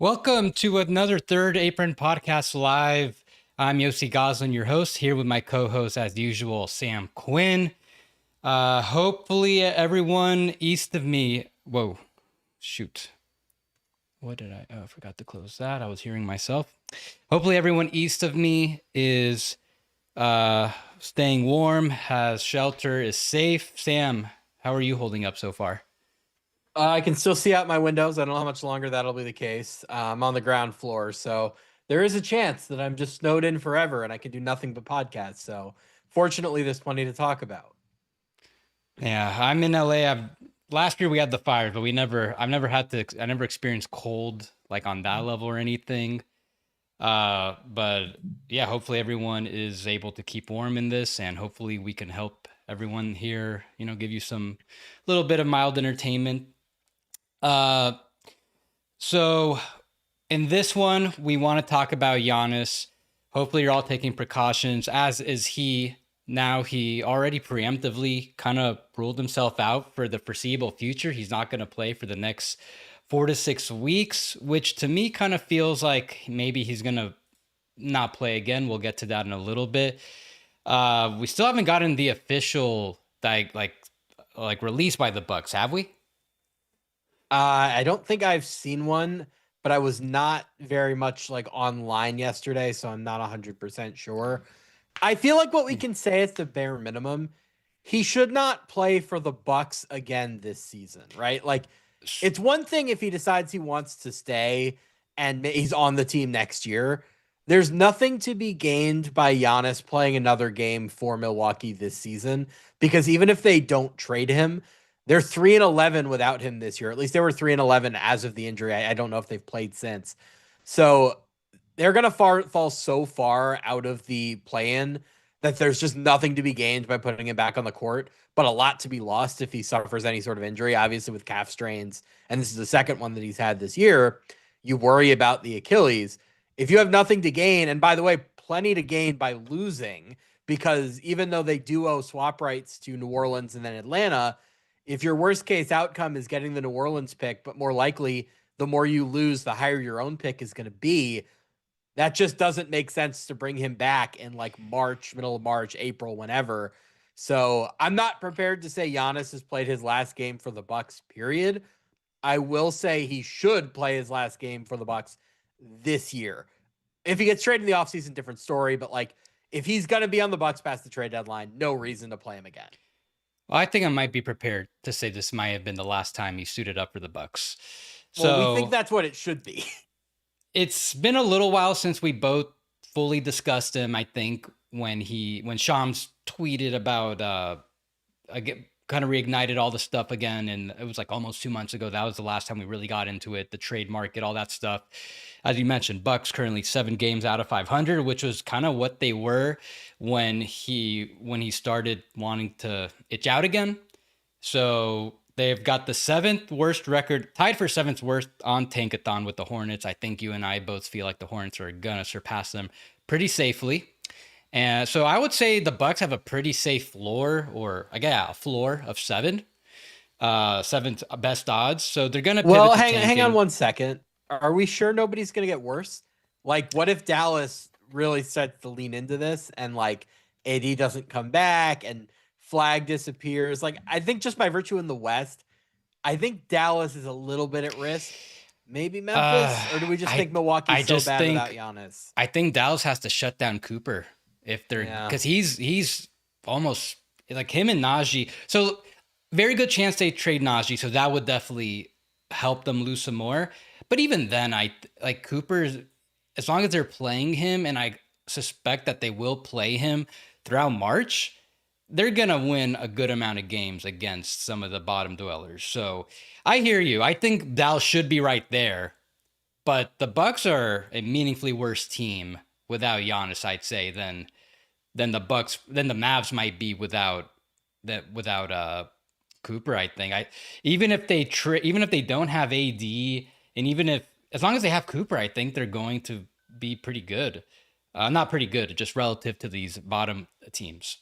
Welcome to another Third Apron Podcast Live. I'm Yossi Goslin, your host, here with my co-host, as usual, Sam Quinn. Hopefully everyone east of me... Whoa, shoot. What did I... Oh, I forgot to close that. I was hearing myself. Hopefully everyone east of me is staying warm, has shelter, is safe. Sam, how are you holding up so far? I can still see out my windows. I don't know how much longer that'll be the case. I'm on the ground floor, so there is a chance that I'm just snowed in forever and I can do nothing but podcasts. So fortunately, there's plenty to talk about. Yeah, I'm in LA. Last year we had the fires, but I never experienced cold like on that level or anything. But yeah, hopefully everyone is able to keep warm in this, and hopefully we can help everyone here, give you some little bit of mild entertainment. Uh, so in this one, we want to talk about Giannis. Hopefully you're all taking precautions, as is he. Now he already preemptively kind of ruled himself out for the foreseeable future. He's not going to play for the next 4 to 6 weeks, which to me kind of feels like maybe he's going to not play again. We'll get to that in a little bit. We still haven't gotten the official like release by the Bucks, have we? I don't think I've seen one, but I was not very much like online yesterday, so I'm not 100% sure. I feel like what we can say is the bare minimum. He should not play for the Bucks again this season, right? Like, it's one thing if he decides he wants to stay and he's on the team next year. There's nothing to be gained by Giannis playing another game for Milwaukee this season, because even if they don't trade him, they're 3-11 without him this year. At least they were 3-11 as of the injury. I don't know if they've played since. So they're going to fall so far out of the play-in that there's just nothing to be gained by putting him back on the court, but a lot to be lost if he suffers any sort of injury, obviously with calf strains. And this is the second one that he's had this year. You worry about the Achilles. If you have nothing to gain, and by the way, plenty to gain by losing, because even though they do owe swap rights to New Orleans and then Atlanta, if your worst case outcome is getting the New Orleans pick, but more likely the more you lose, the higher your own pick is going to be, that just doesn't make sense to bring him back in like March, middle of March, April, whenever. So I'm not prepared to say Giannis has played his last game for the Bucks, period. I will say he should play his last game for the Bucks this year. If he gets traded in the offseason, different story. But like, if he's going to be on the Bucks past the trade deadline, no reason to play him again. Well, I think I might be prepared to say this might have been the last time he suited up for the Bucks. Well, we think So that's what it should be. it's been a little while since we both fully discussed him. I think when Shams tweeted about kind of reignited all the stuff again, and it was like almost 2 months ago. That was the last time we really got into it, the trade market, all that stuff. As you mentioned, Bucks currently 7 games out of 500, which was kind of what they were when he started wanting to itch out again. So they've got the 7th worst record, tied for 7th worst on Tankathon with the Hornets. I think you and I both feel like the Hornets are gonna surpass them pretty safely. And so I would say the Bucks have a pretty safe floor, or a floor of 7, 7th best odds. So they're gonna pivot Well, to hang on tanking. 1 second. Are we sure nobody's going to get worse? Like, what if Dallas really starts to lean into this and like AD doesn't come back and Flag disappears? Like, I think just by virtue in the West, I think Dallas is a little bit at risk. Maybe Uh, Memphis, or do we just think I Milwaukee's I so just bad without think Giannis? I think Dallas has to shut down Cooper if they're, Yeah. because he's almost like him and Najee. So very good chance they trade Najee. So that would definitely help them lose some more. But even then, I like Cooper's, as long as they're playing him, and I suspect that they will play him throughout March, they're going to win a good amount of games against some of the bottom dwellers. So I hear you. I think Dallas should be right there, but the Bucks are a meaningfully worse team without Giannis, I'd say, than the Bucks, than the Mavs might be without Cooper. I think even if they don't have AD, and even if, as long as they have Cooper, I think they're going to be pretty good. Not pretty good, just relative to these bottom teams.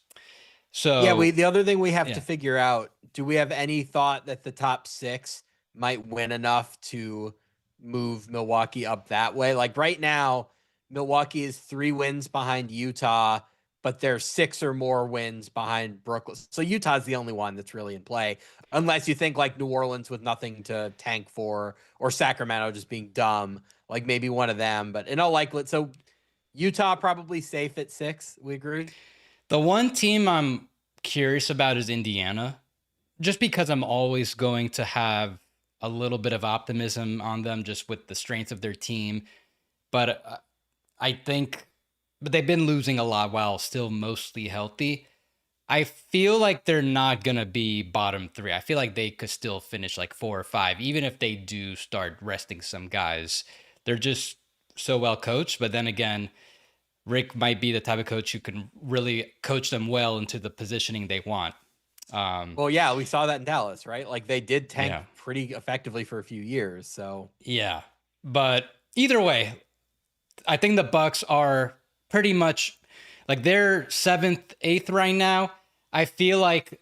Yeah, So the other thing we have to yeah, figure out, do we have any thought that the top 6 might win enough to move Milwaukee up that way. Like right now, Milwaukee is 3 wins behind Utah, but they're 6 or more wins behind Brooklyn. So Utah's the only one that's really in play, unless you think like New Orleans with nothing to tank for, or Sacramento just being dumb, like maybe one of them. But in all likelihood, so Utah probably safe at 6. We agree. The one team I'm curious about is Indiana, just because I'm always going to have a little bit of optimism on them just with the strength of their team. But I think, but they've been losing a lot while still mostly healthy. I feel like they're not going to be bottom 3. I feel like they could still finish like 4 or 5, even if they do start resting some guys. They're just so well coached. But then again, Rick might be the type of coach who can really coach them well into the positioning they want. Well, yeah, we saw that in Dallas, right? Like they did tank Yeah. pretty effectively for a few years. So Yeah. But either way, I think the Bucks are pretty much like they're 7th, 8th right now. I feel like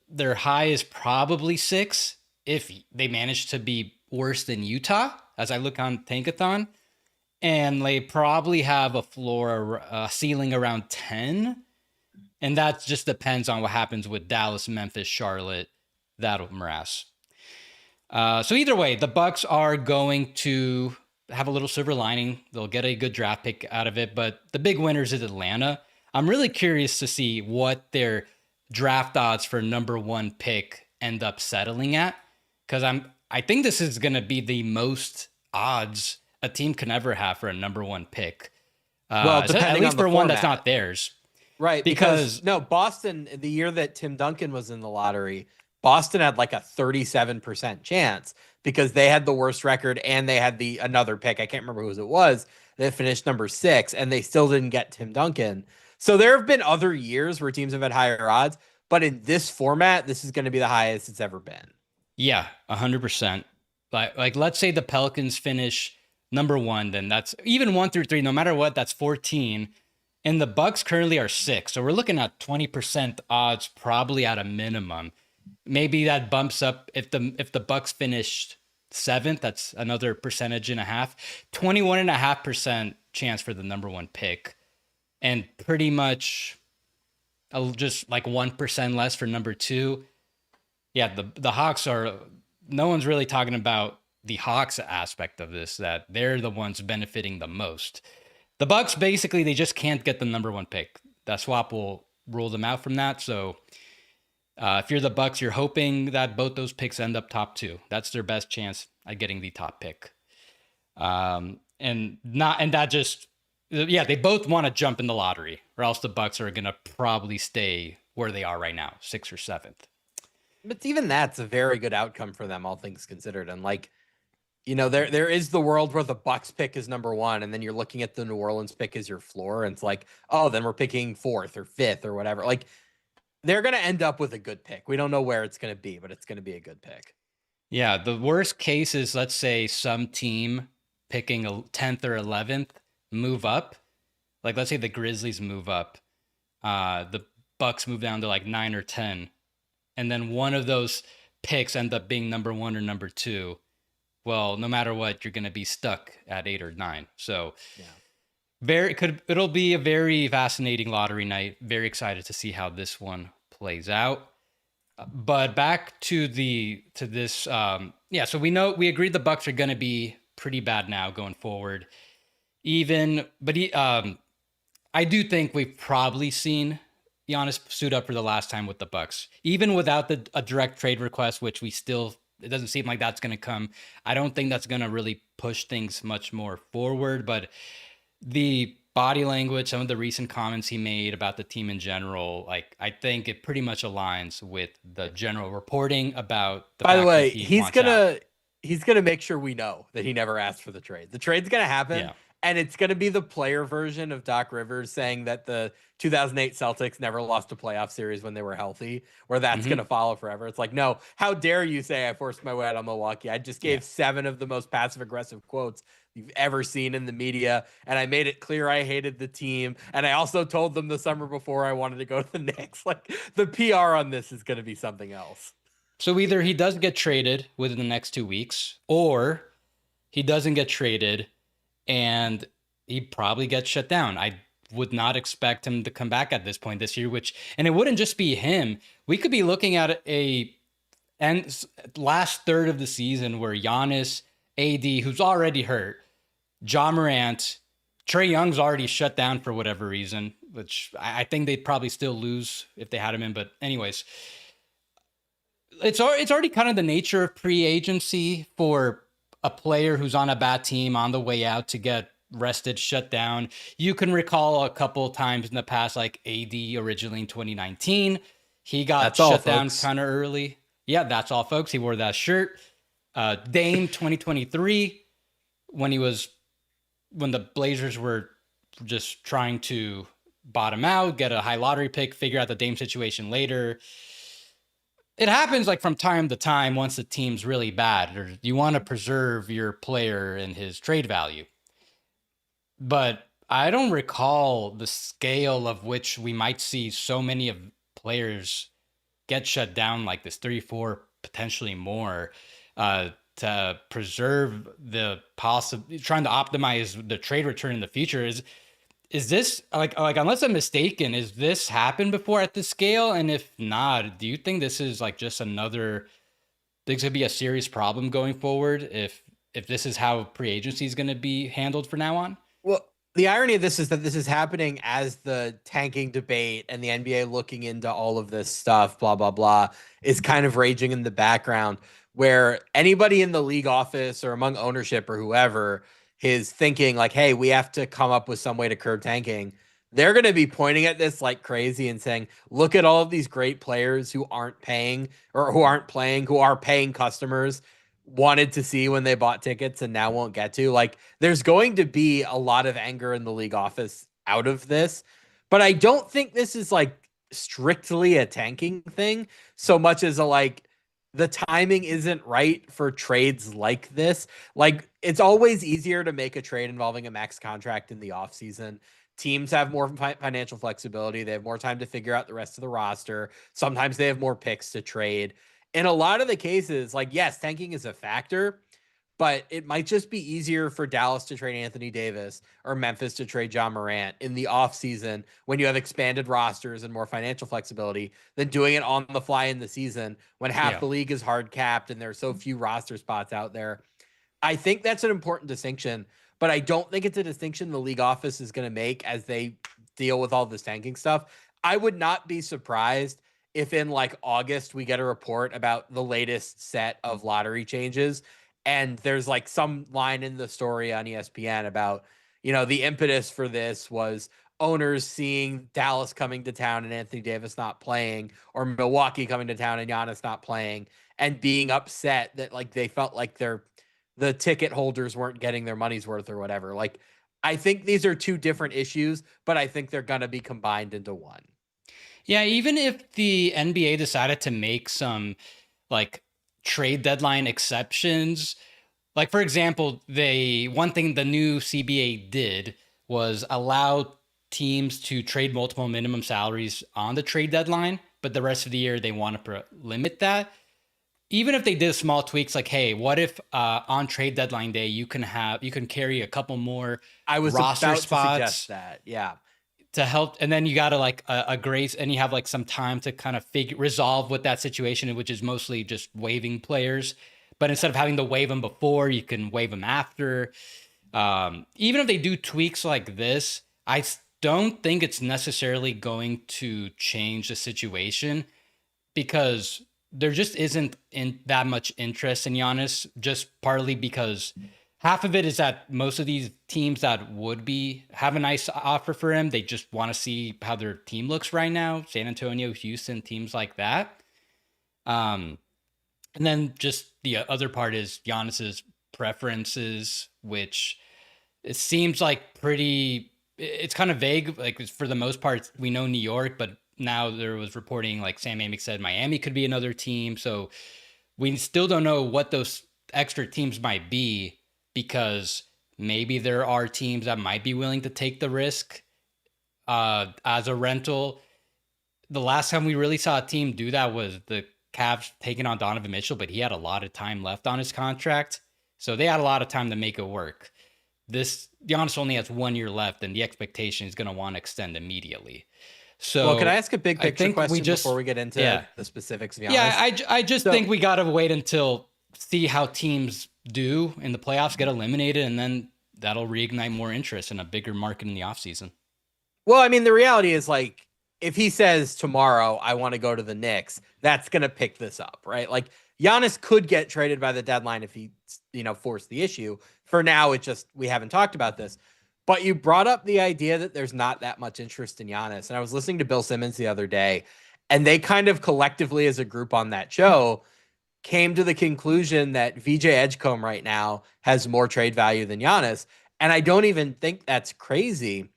their high is probably 6 if they manage to be worse than Utah as I look on Tankathon. And they probably have a floor, ceiling around 10. And that just depends on what happens with Dallas, Memphis, Charlotte, that morass. So either way, the Bucks are going to have a little silver lining. They'll get a good draft pick out of it, but the big winners is Atlanta. I'm really curious to see what their draft odds for #1 pick end up settling at, because I think this is going to be the most odds a team can ever have for a #1 pick. well, So at depending least on the for one that's format. not theirs, Right, because because no, Boston, the year that Tim Duncan was in the lottery, Boston had like a 37% chance because they had the worst record and they had the another pick. I can't remember whose it was that finished #6, and they still didn't get Tim Duncan. So there have been other years where teams have had higher odds, but in this format, this is going to be the highest it's ever been. yeah, 100%. Like let's say the Pelicans finish #1, then that's even 1 through 3. No matter what, that's 14, and the Bucks currently are 6. So we're looking at 20% odds, probably at a minimum. Maybe that bumps up if the Bucks finished 7th. That's another percentage and a half. 21.5% chance for the #1 pick, and pretty much just like 1% less for #2. Yeah, the Hawks are. No one's really talking about the Hawks aspect of this. That they're the ones benefiting the most. The Bucks basically they just can't get the #1 pick. That swap will rule them out from that. So if you're the Bucks, you're hoping that both those picks end up top 2. That's their best chance at getting the top pick. And that just yeah, they both want to jump in the lottery, or else the Bucks are gonna probably stay where they are right now, 6th or 7th. But even that's a very good outcome for them, all things considered. And like, there is the world where the Bucks pick is #1, and then you're looking at the New Orleans pick as your floor, and it's like, oh, then we're picking 4th or 5th or whatever. Like, they're gonna end up with a good pick. We don't know where it's gonna be, but it's gonna be a good pick. Yeah, the worst case is let's say some team picking a 10th or 11th move up. Like let's say the Grizzlies move up, the Bucks move down to like 9 or 10, and then one of those picks end up being #1 or #2. Well, no matter what, you're going to be stuck at 8 or 9. So Yeah. it'll be a very fascinating lottery night. Very excited to see how this one plays out. But back to this, yeah. So we agreed the Bucks are going to be pretty bad now going forward. I do think we've probably seen Giannis suit up for the last time with the Bucks, even without a direct trade request, which it doesn't seem like that's going to come. I don't think that's going to really push things much more forward, but the body language, some of the recent comments he made about the team in general, like I think it pretty much aligns with the general reporting about the By the fact that way, he he's wants out. gonna make sure we know that he never asked for the trade. The trade's gonna happen, Yeah. and it's gonna be the player version of Doc Rivers saying that the 2008 Celtics never lost a playoff series when they were healthy, where that's Hmm. gonna follow forever. It's like, no, how dare you say I forced my way out of Milwaukee? I just Yeah. gave 7 of the most passive aggressive quotes you've ever seen in the media, and I made it clear I hated the team, and I also told them the summer before I wanted to go to the Knicks. Like, the PR on this is gonna be something else. So either he does get traded within the next 2 weeks, or he doesn't get traded, and he probably gets shut down. I would not expect him to come back at this point this year, and it wouldn't just be him. We could be looking at a and last third of the season where Giannis, AD, who's already hurt, Ja Morant, Trae Young's already shut down for whatever reason, which I think they'd probably still lose if they had him in. But anyways, it's already kind of the nature of free agency for a player who's on a bad team on the way out to get rested, shut down. You can recall a couple times in the past, like AD originally in 2019, he got That's all, shut down folks. kind of early. Yeah, that's all, folks. He wore that shirt. Dame 2023, when the Blazers were just trying to bottom out, get a high lottery pick, figure out the Dame situation later. It happens like from time to time once the team's really bad, or you want to preserve your player and his trade value. But I don't recall the scale of which we might see so many of players get shut down like this, 3, 4, potentially more, to preserve the trying to optimize the trade return in the future. Is this like unless I'm mistaken, is this happened before at this scale? And if not, do you think this is like just another this could be a serious problem going forward if this is how pre-agency is going to be handled from now on? Well, the irony of this is that this is happening as the tanking debate and the NBA looking into all of this stuff, blah, blah, blah, is kind of raging in the background, where anybody in the league office or among ownership or whoever is thinking like, hey, we have to come up with some way to curb tanking. They're going to be pointing at this like crazy and saying, look at all of these great players who aren't paying or who aren't playing, who are paying customers, wanted to see when they bought tickets and now won't get to. Like, there's going to be a lot of anger in the league office out of this, but I don't think this is like strictly a tanking thing so much as a like the timing isn't right for trades like this. Like, it's always easier to make a trade involving a max contract in the offseason. Teams have more financial flexibility. They have more time to figure out the rest of the roster. Sometimes they have more picks to trade. In a lot of the cases, like, yes, tanking is a factor, but it might just be easier for Dallas to trade Anthony Davis or Memphis to trade Ja Morant in the offseason when you have expanded rosters and more financial flexibility than doing it on the fly in the season when half Yeah. the league is hard capped and there are so few roster spots out there. I think that's an important distinction, but I don't think it's a distinction the league office is going to make as they deal with all this tanking stuff. I would not be surprised if in like August we get a report about the latest set of lottery changes and there's like some line in the story on ESPN about, you know, the impetus for this was owners seeing Dallas coming to town and Anthony Davis not playing, or Milwaukee coming to town and Giannis not playing, and being upset that like they felt like the ticket holders weren't getting their money's worth or whatever. Like, I think these are two different issues, but I think they're going to be combined into one. Yeah, even if the NBA decided to make some like trade deadline exceptions, like for example, one thing the new CBA did was allow teams to trade multiple minimum salaries on the trade deadline, but the rest of the year they want to limit that. Even if they did small tweaks, like, hey, what if on trade deadline day you can carry a couple more I was roster about to spots suggest that. Yeah. to help, and then you got to like a grace, and you have like some time to kind of resolve with that situation, which is mostly just waiving players. But instead of having to waive them before, you can waive them after. Even if they do tweaks like this, I don't think it's necessarily going to change the situation, because there just isn't in that much interest in Giannis, just partly because half of it is that most of these teams that would be have a nice offer for him, they just want to see how their team looks right now. San Antonio, Houston, teams like that. Um, and then just the other part is Giannis's preferences, which it seems like it's kind of vague. Like for the most part, we know New York, but now there was reporting like Sam Amick said Miami could be another team. So we still don't know what those extra teams might be, because maybe there are teams that might be willing to take the risk as a rental. The last time we really saw a team do that was the Cavs taking on Donovan Mitchell, but he had a lot of time left on his contract. So they had a lot of time to make it work. This Giannis only has 1 year left, and the expectation is going to want to extend immediately. Well, can I So ask a big I picture think we question before just, we get into yeah, the specifics of yeah. Giannis? I just think So, we got to wait until see how teams do in the playoffs, get eliminated, and then that'll reignite more interest in a bigger market in the offseason. well, I mean, the reality is like if he says tomorrow I want to go to the Knicks, that's gonna pick this up, right? Like Giannis could get traded by the deadline if he, forced the issue. For now, it just we haven't talked about this. But you brought up the idea that there's not that much interest in Giannis, and I was listening to Bill Simmons the other day, and they kind of collectively as a group on that show came to the conclusion that VJ Edgecombe right now has more trade value than Giannis, and I don't even think that's crazy.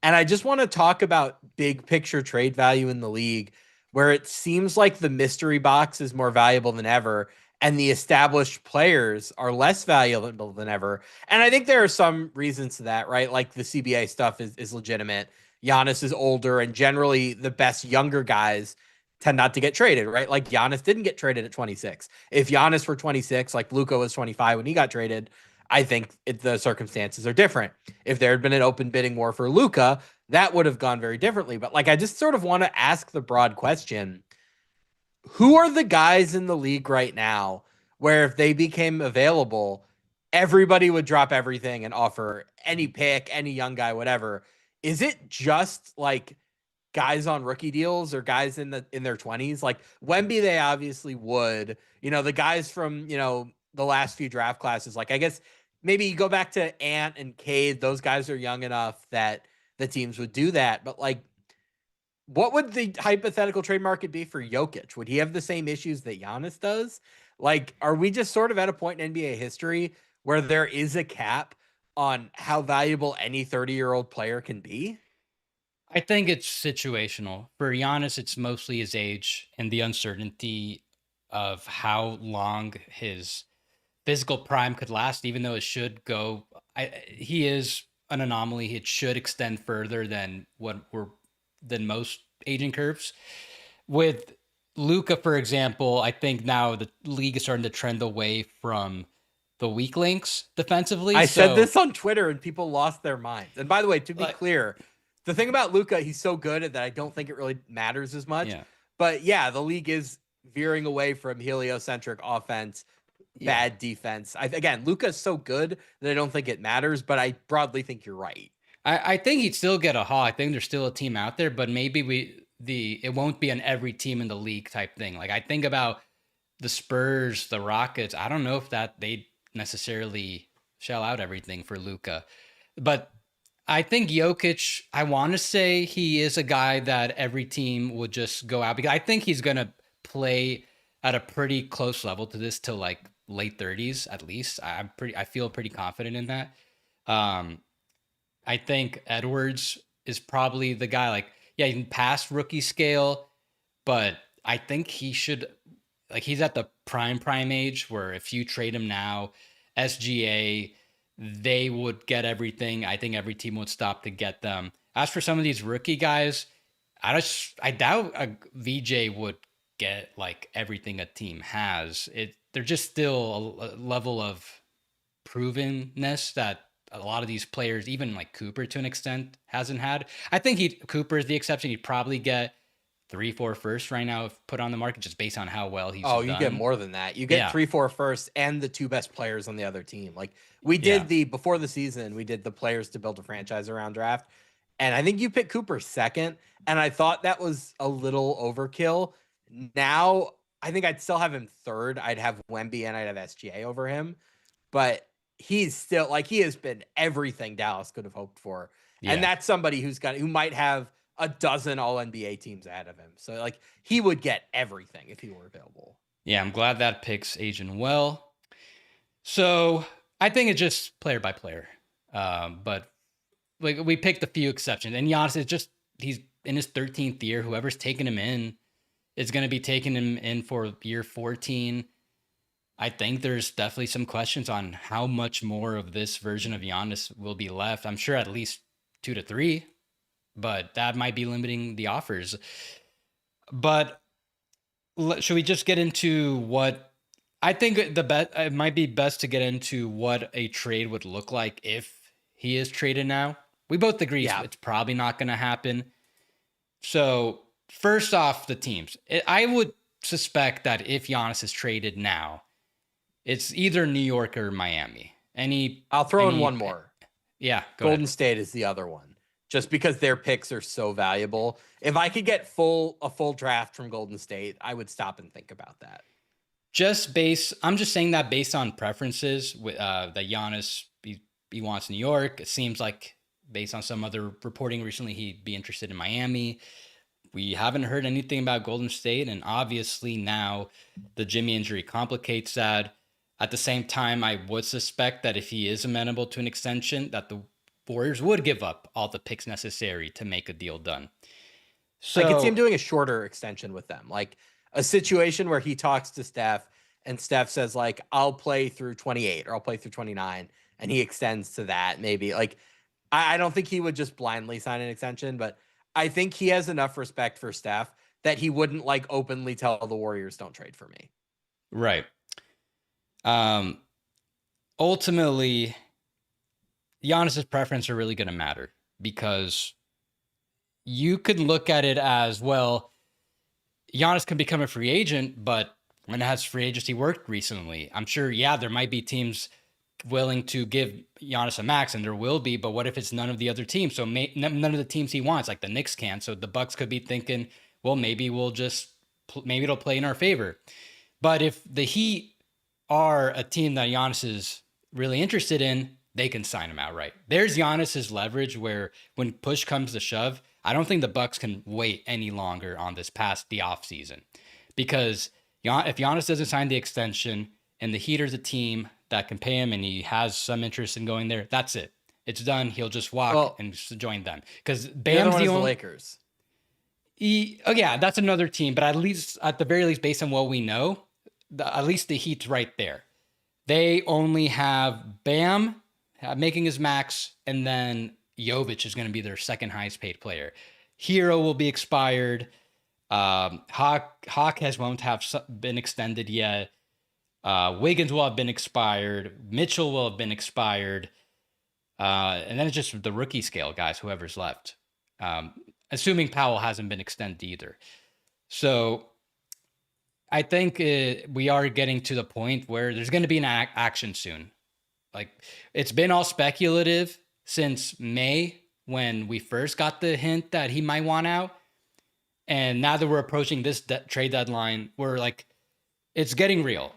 And I just want to talk about big picture trade value in the league, where it seems like the mystery box is more valuable than ever, and the established players are less valuable than ever. And I think there are some reasons to that, right? Like the CBA stuff is legitimate. Giannis is older, and generally the best younger guys tend not to get traded, right? Like Giannis didn't get traded at 26. If Giannis were 26, like Luka was 25 when he got traded, I think the circumstances are different. If there had been an open bidding war for Luka, that would have gone very differently. But like, I just sort of want to ask the broad question: who are the guys in the league right now where if they became available, everybody would drop everything and offer any pick, any young guy, whatever? Is it just like guys on rookie deals or guys in their 20s? Like Wemby, they obviously would. The guys from, the last few draft classes, like I guess maybe you go back to Ant and Cade, those guys are young enough that the teams would do that. But like, what would the hypothetical trade market be for Jokic? Would he have the same issues that Giannis does? Like, are we just sort of at a point in NBA history where there is a cap on how valuable any 30-year-old player can be? I think it's situational. For Giannis, it's mostly his age and the uncertainty of how long his physical prime could last, even though it should go. He is an anomaly. It should extend further than than most aging curves. With Luca, for example, I think now the league is starting to trend away from the weak links defensively. I said So, this on Twitter and people lost their minds. And by the way, to be like, clear, the thing about Luca, he's so good that I don't think it really matters as much. yeah, But yeah, the league is veering away from heliocentric offense, yeah. bad defense. Again, Luca's so good that I don't think it matters, but I broadly think you're right. I think he'd still get a haul. I think there's still a team out there, but maybe it won't be an every team in the league type thing. Like I think about the Spurs, the Rockets. I don't know if that they necessarily shell out everything for Luca, but I think Jokic. I want to say he is a guy that every team would just go out because I think he's gonna play at a pretty close level to this till like late 30s at least. I feel pretty confident in that. Um, I think Edwards is probably the guy. Like, yeah, he can pass rookie scale, but I think he should like he's at the prime age where if you trade him now, SGA, they would get everything. I think every team would stop to get them. As for some of these rookie guys, I doubt a VJ would get like everything a team has. They're just still a level of provenness that a lot of these players, even like Cooper to an extent, hasn't had. I think Cooper is the exception. He'd probably get 3, 4 firsts right now if put on the market just based on how well he's Oh, you get done. more than that. You get Yeah. 3, 4 firsts and the two best players on the other team. Like we Yeah. did before the season, we did the players to build a franchise around draft. And I think you picked Cooper second. And I thought that was a little overkill. Now I think I'd still have him third. I'd have Wemby and I'd have SGA over him. But he's still like he has been everything Dallas could have hoped for. And Yeah. that's somebody who might have a dozen all NBA teams ahead of him. So like he would get everything if he were available. Yeah. I'm glad that pick's aging well. So I think it's just player by player. But like we picked a few exceptions. And Giannis is just, he's in his 13th year. Whoever's taking him in is going to be taking him in for year 14. I think there's definitely some questions on how much more of this version of Giannis will be left. I'm sure at least 2 to 3, but that might be limiting the offers. But should we just get into what I think it might be best to get into what a trade would look like if he is traded now. We both agree Yeah. it's probably not going to happen. So first off, the teams. I would suspect that if Giannis is traded now, it's either New York or Miami. I'll throw in one more. Yeah, go Golden ahead. State is the other one, just because their picks are so valuable. If I could get a full draft from Golden State, I would stop and think about that. I'm just saying that based on preferences with that Giannis he wants New York. It seems like based on some other reporting recently, he'd be interested in Miami. We haven't heard anything about Golden State, and obviously now the Jimmy injury complicates that. At the same time, I would suspect that if he is amenable to an extension, that the Warriors would give up all the picks necessary to make a deal done. I could see him So doing a shorter extension with them, like a situation where he talks to Steph and Steph says like, I'll play through 28 or I'll play through 29. And he extends to that. Maybe like, I don't think he would just blindly sign an extension, but I think he has enough respect for Steph that he wouldn't like openly tell the Warriors don't trade for me. right. Ultimately, Giannis's preference are really going to matter because you could look at it as well. Giannis can become a free agent, but when has free agency worked recently? I'm sure, yeah, there might be teams willing to give Giannis a max, and there will be. But what if it's none of the other teams? So none of the teams he wants, like the Knicks can. So the Bucks could be thinking, well, maybe maybe it'll play in our favor. But if the Heat are a team that Giannis is really interested in, they can sign him outright. There's Giannis's leverage where when push comes to shove, I don't think the Bucks can wait any longer on this past the offseason. Because if Giannis doesn't sign the extension and the Heat are the team that can pay him and he has some interest in going there, that's it. It's done. He'll just walk and join them. Because Bam's the only Lakers. Yeah, that's another team. But at the very least, based on what we know, at least the Heat's right there. They only have Bam making his max, and then Jovic is going to be their second highest paid player. Hero will be expired. Hawk won't have been extended yet. Wiggins will have been expired. Mitchell will have been expired. And then it's just the rookie scale guys, whoever's left. Assuming Powell hasn't been extended either. So I think we are getting to the point where there's going to be an action soon. Like, it's been all speculative since May when we first got the hint that he might want out. And now that we're approaching this trade deadline, we're like, it's getting real.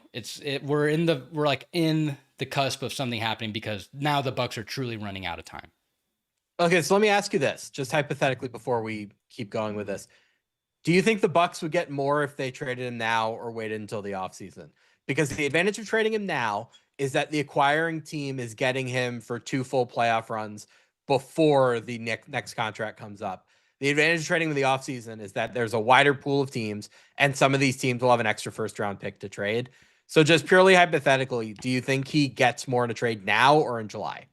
We're in the cusp of something happening because now the Bucks are truly running out of time. Okay, so let me ask you this, just hypothetically before we keep going with this. Do you think the Bucks would get more if they traded him now or waited until the offseason? Because the advantage of trading him now is that the acquiring team is getting him for 2 full playoff runs before the next contract comes up. The advantage of trading with the offseason is that there's a wider pool of teams, and some of these teams will have an extra first-round pick to trade. So just purely hypothetically, do you think he gets more in a trade now or in July?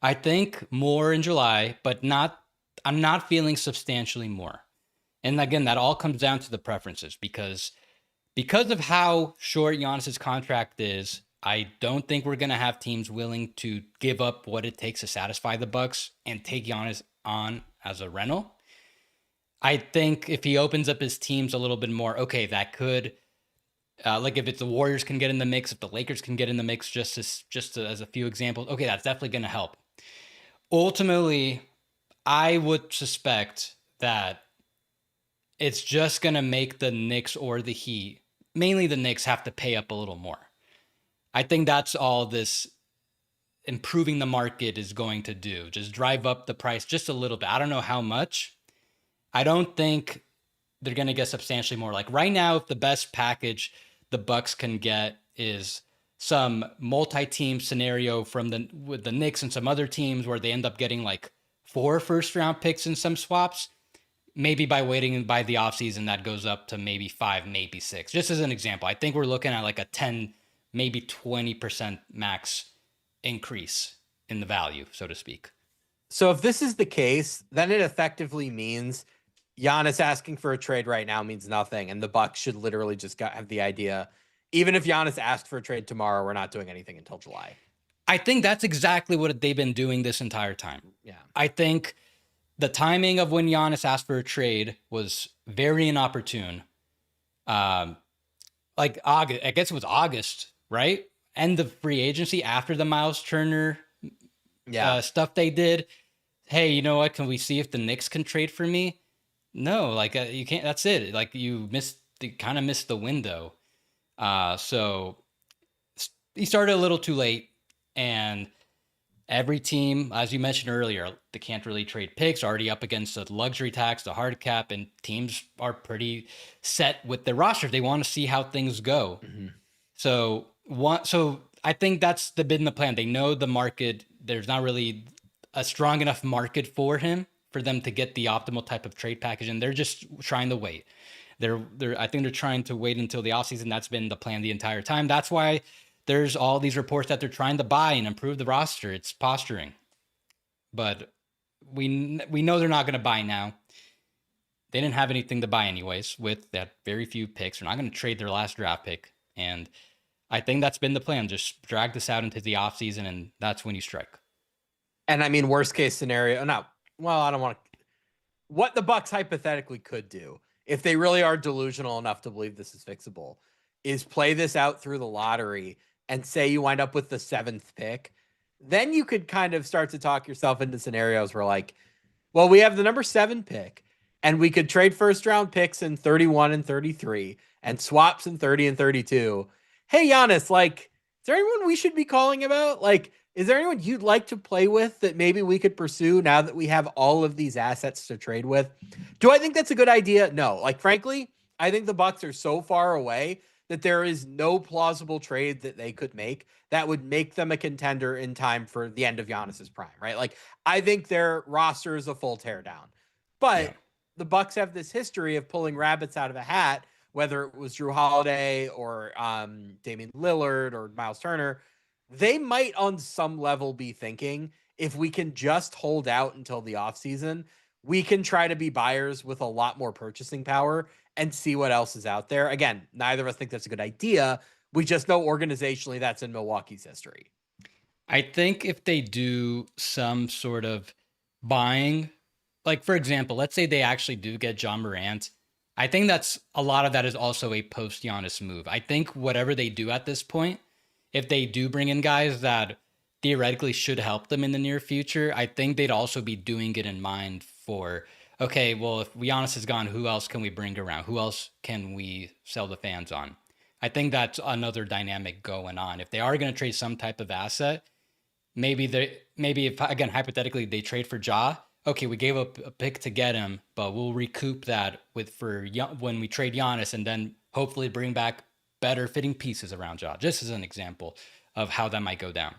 I think more in July, but I'm not feeling substantially more. And again, that all comes down to the preferences because of how short Giannis's contract is, I don't think we're going to have teams willing to give up what it takes to satisfy the Bucks and take Giannis on as a rental. I think if he opens up his teams a little bit more, okay, that could, like if it's the Warriors can get in the mix, if the Lakers can get in the mix, just as a few examples, okay, that's definitely going to help. Ultimately, I would suspect that it's just going to make the Knicks or the Heat, mainly the Knicks, have to pay up a little more. I think that's all this improving the market is going to do. Just drive up the price just a little bit. I don't know how much. I don't think they're going to get substantially more. Like right now, if the best package the Bucks can get is some multi-team scenario with the Knicks and some other teams where they end up getting like 4 first-round picks in some swaps, maybe by waiting by the offseason, that goes up to maybe 5, maybe 6. Just as an example, I think we're looking at like a 10, maybe 20% max increase in the value, so to speak. So if this is the case, then it effectively means Giannis asking for a trade right now means nothing, and the Bucks should literally just have the idea, even if Giannis asked for a trade tomorrow, we're not doing anything until July. I think that's exactly what they've been doing this entire time. Yeah. I think the timing of when Giannis asked for a trade was very inopportune. Like August, I guess it was August, right? End of free agency after the Miles Turner stuff they did. Hey, you know what? Can we see if the Knicks can trade for me? No, like you can't. That's it. Like you kind of missed the window. So he started a little too late, and every team, as you mentioned earlier, they can't really trade picks. Already up against the luxury tax, the hard cap, and teams are pretty set with their roster. They want to see how things go. Mm-hmm. So I think that's been the plan. They know the market. There's not really a strong enough market for him for them to get the optimal type of trade package, and they're just trying to wait. I think they're trying to wait until the offseason. That's been the plan the entire time. That's why there's all these reports that they're trying to buy and improve the roster. It's posturing. But we know they're not going to buy now. They didn't have anything to buy anyways with that very few picks. They're not going to trade their last draft pick. And I think that's been the plan. Just drag this out into the offseason, and that's when you strike. And I mean, worst case scenario, no, well, I don't want to. What the Bucks hypothetically could do, if they really are delusional enough to believe this is fixable, is play this out through the lottery and say you wind up with the 7th pick. Then you could kind of start to talk yourself into scenarios where, like, well, we have the number 7 pick, and we could trade first round picks in 31 and 33 and swaps in 30 and 32. Hey, Giannis, like, is there anyone we should be calling about? Like, is there anyone you'd like to play with that maybe we could pursue now that we have all of these assets to trade with? Do I think that's a good idea? No. Like, frankly, I think the Bucks are so far away that there is no plausible trade that they could make that would make them a contender in time for the end of Giannis's prime, right? Like, I think their roster is a full teardown. But the Bucks have this history of pulling rabbits out of a hat, whether it was Drew Holiday or Damian Lillard or Miles Turner. They might on some level be thinking, if we can just hold out until the offseason, we can try to be buyers with a lot more purchasing power and see what else is out there. Again, neither of us think that's a good idea. We just know organizationally that's in Milwaukee's history. I think if they do some sort of buying, like for example, let's say they actually do get John Morant. I think that's a lot of that is also a post Giannis move. I think whatever they do at this point, if they do bring in guys that theoretically should help them in the near future, I think they'd also be doing it in mind for, okay, well, if Giannis is gone, who else can we bring around? Who else can we sell the fans on? I think that's another dynamic going on. If they are going to trade some type of asset, maybe if, again, hypothetically, they trade for Ja, okay, we gave up a pick to get him, but we'll recoup that when we trade Giannis, and then hopefully bring back better fitting pieces around Ja, just as an example of how that might go down.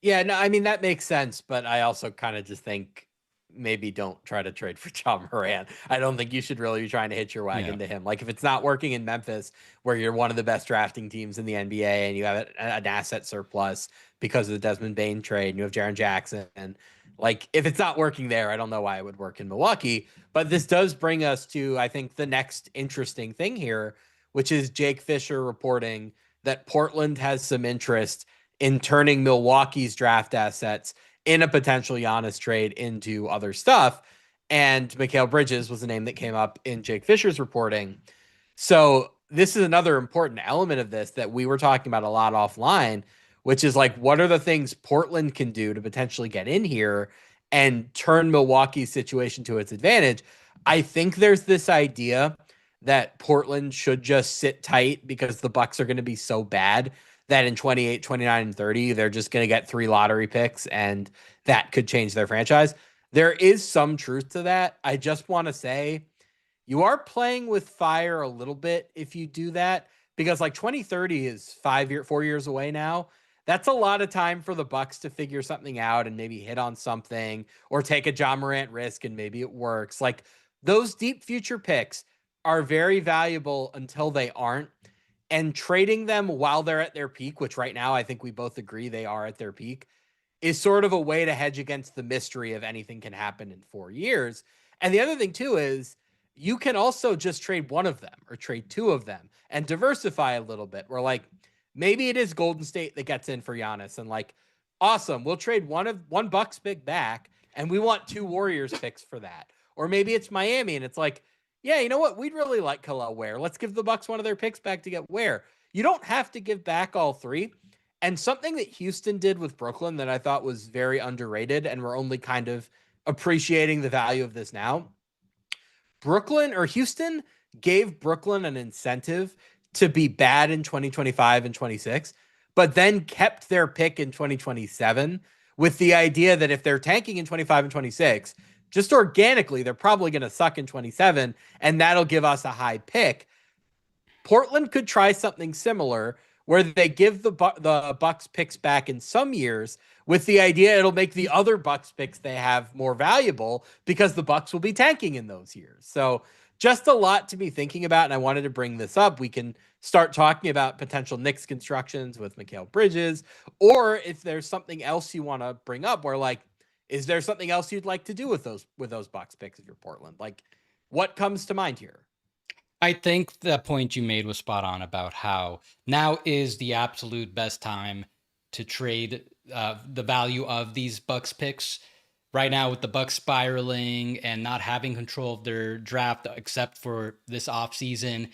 Yeah, no, I mean, that makes sense, but I also kind of just think maybe don't try to trade for John Morant. I don't think you should really be trying to hitch your wagon to him. Like, if it's not working in Memphis, where you're one of the best drafting teams in the NBA and you have an asset surplus because of the Desmond Bane trade, and you have Jaren Jackson, and like, if it's not working there, I don't know why it would work in Milwaukee. But this does bring us to, I think, the next interesting thing here, which is Jake Fisher reporting that Portland has some interest in turning Milwaukee's draft assets in a potential Giannis trade into other stuff. And Mikal Bridges was the name that came up in Jake Fisher's reporting. So this is another important element of this that we were talking about a lot offline, which is like, what are the things Portland can do to potentially get in here and turn Milwaukee's situation to its advantage? I think there's this idea that Portland should just sit tight because the Bucks are going to be so bad that in 28, 29, and 30, they're just going to get 3 lottery picks and that could change their franchise. There is some truth to that. I just want to say you are playing with fire a little bit if you do that, because like 2030 is 4 years away now. That's a lot of time for the Bucks to figure something out and maybe hit on something or take a John Morant risk and maybe it works. Like, those deep future picks are very valuable until they aren't. And trading them while they're at their peak, which right now I think we both agree they are at their peak, is sort of a way to hedge against the mystery of anything can happen in 4 years. And the other thing too is you can also just trade one of them or trade two of them and diversify a little bit. Where like maybe it is Golden State that gets in for Giannis and like, awesome, we'll trade one Bucks pick back and we want two Warriors picks for that. Or maybe it's Miami and it's like, yeah, you know what? We'd really like Khalil Ware. Let's give the Bucks one of their picks back to get Ware. You don't have to give back all three. And something that Houston did with Brooklyn that I thought was very underrated, and we're only kind of appreciating the value of this now. Brooklyn or Houston gave Brooklyn an incentive to be bad in 2025 and 26, but then kept their pick in 2027 with the idea that if they're tanking in 25 and 26, just organically, they're probably going to suck in 27, and that'll give us a high pick. Portland could try something similar where they give the Bucks picks back in some years with the idea it'll make the other Bucks picks they have more valuable because the Bucks will be tanking in those years. So just a lot to be thinking about, and I wanted to bring this up. We can start talking about potential Knicks constructions with Mikal Bridges, or if there's something else you want to bring up where like, is there something else you'd like to do with those Bucks picks if you're Portland? Like, what comes to mind here? I think the point you made was spot on about how now is the absolute best time to trade the value of these Bucks picks. Right now, with the Bucks spiraling and not having control of their draft, except for this offseason,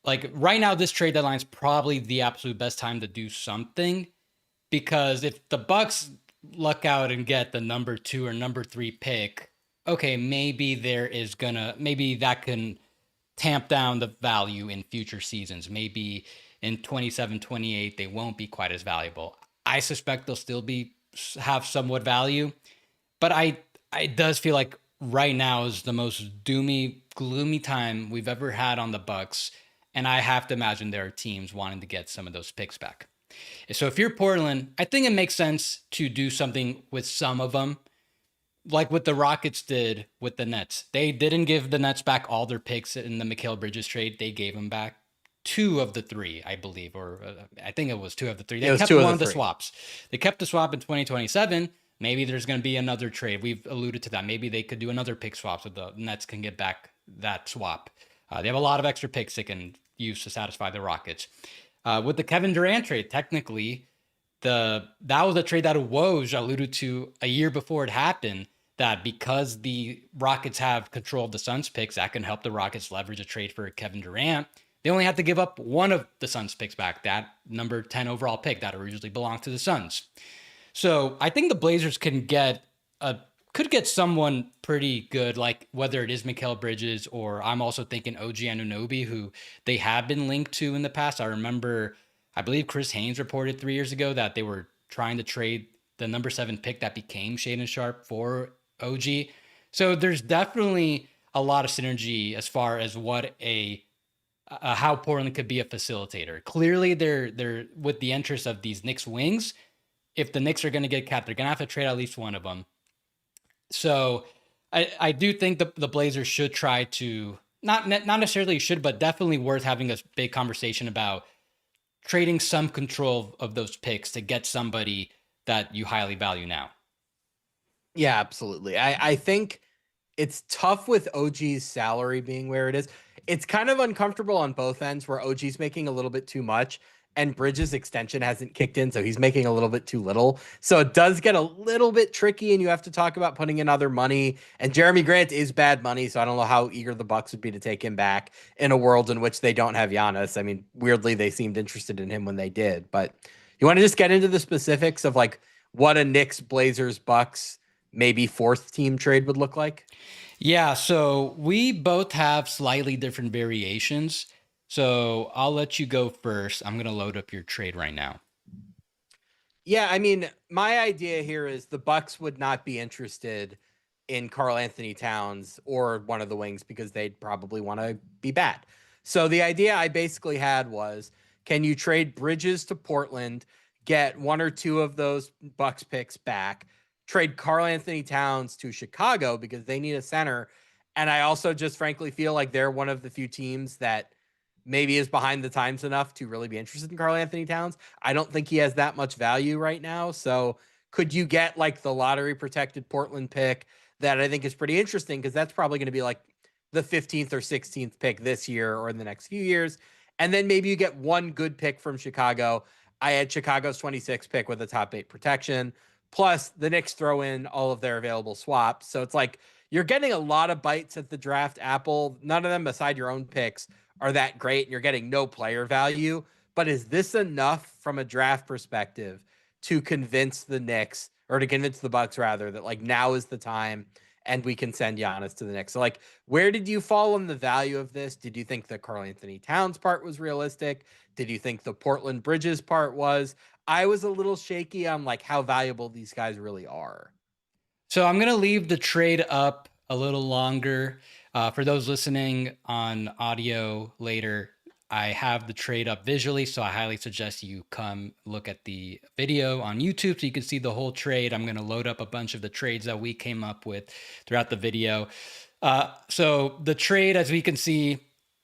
like right now, this trade deadline is probably the absolute best time to do something. Because if the Bucks luck out and get the number 2 or number 3 pick, okay, maybe maybe that can tamp down the value in future seasons. Maybe in 27, 28, they won't be quite as valuable. I suspect they'll still have somewhat value, but it does feel like right now is the most gloomy time we've ever had on the Bucks, and I have to imagine there are teams wanting to get some of those picks back. So if you're Portland, I think it makes sense to do something with some of them, like what the Rockets did with the Nets. They didn't give the Nets back all their picks in the Mikal Bridges trade. They gave them back 2 of the 3, I believe, or I think it was 2 of the 3. They kept one of the swaps. They kept the swap in 2027. Maybe there's going to be another trade. We've alluded to that. Maybe they could do another pick swap so the Nets can get back that swap. They have a lot of extra picks they can use to satisfy the Rockets. With the Kevin Durant trade, technically, that was a trade that Woj alluded to a year before it happened, that because the Rockets have control of the Suns picks, that can help the Rockets leverage a trade for Kevin Durant. They only have to give up one of the Suns picks back, that number 10 overall pick that originally belonged to the Suns. So I think the Blazers could get someone pretty good, like whether it is Mikal Bridges or I'm also thinking OG Anunoby, who they have been linked to in the past. I believe Chris Haynes reported 3 years ago that they were trying to trade the number 7 pick that became Shaedon Sharpe for OG. So there's definitely a lot of synergy as far as what how Portland could be a facilitator. Clearly, they're with the interest of these Knicks wings. If the Knicks are going to get capped, they're going to have to trade at least one of them. So I do think the Blazers should try to, not necessarily should, but definitely worth having a big conversation about trading some control of those picks to get somebody that you highly value now. Yeah, absolutely. I think it's tough with OG's salary being where it is. It's kind of uncomfortable on both ends where OG's making a little bit too much and Bridges' extension hasn't kicked in, so he's making a little bit too little. So it does get a little bit tricky, and you have to talk about putting in other money. And Jeremy Grant is bad money, so I don't know how eager the Bucks would be to take him back in a world in which they don't have Giannis. I mean, weirdly, they seemed interested in him when they did. But you want to just get into the specifics of like what a Knicks, Blazers, Bucks, maybe 4th team trade would look like? Yeah, so we both have slightly different variations. So I'll let you go first. I'm going to load up your trade right now. Yeah, I mean, my idea here is the Bucks would not be interested in Karl Anthony Towns or one of the wings because they'd probably want to be bad. So the idea I basically had was, can you trade Bridges to Portland, get 1 or 2 of those Bucks picks back, trade Karl Anthony Towns to Chicago because they need a center. And I also just frankly feel like they're one of the few teams that maybe is behind the times enough to really be interested in Karl Anthony Towns. I don't think he has that much value right now. So could you get like the lottery protected Portland pick that I think is pretty interesting because that's probably going to be like the 15th or 16th pick this year or in the next few years. And then maybe you get one good pick from Chicago. I had Chicago's 26th pick with a top 8 protection. Plus, the Knicks throw in all of their available swaps. So it's like you're getting a lot of bites at the draft apple. None of them, beside your own picks, are that great. And you're getting no player value. But is this enough from a draft perspective to convince the Knicks, or to convince the Bucks rather, that like now is the time and we can send Giannis to the Knicks? So like, where did you fall on the value of this? Did you think the Karl Anthony Towns part was realistic? Did you think the Portland Bridges part was? I was a little shaky on like how valuable these guys really are. So I'm going to leave the trade up a little longer. For those listening on audio later, I have the trade up visually, so I highly suggest you come look at the video on YouTube so you can see the whole trade. I'm going to load up a bunch of the trades that we came up with throughout the video. So the trade, as we can see,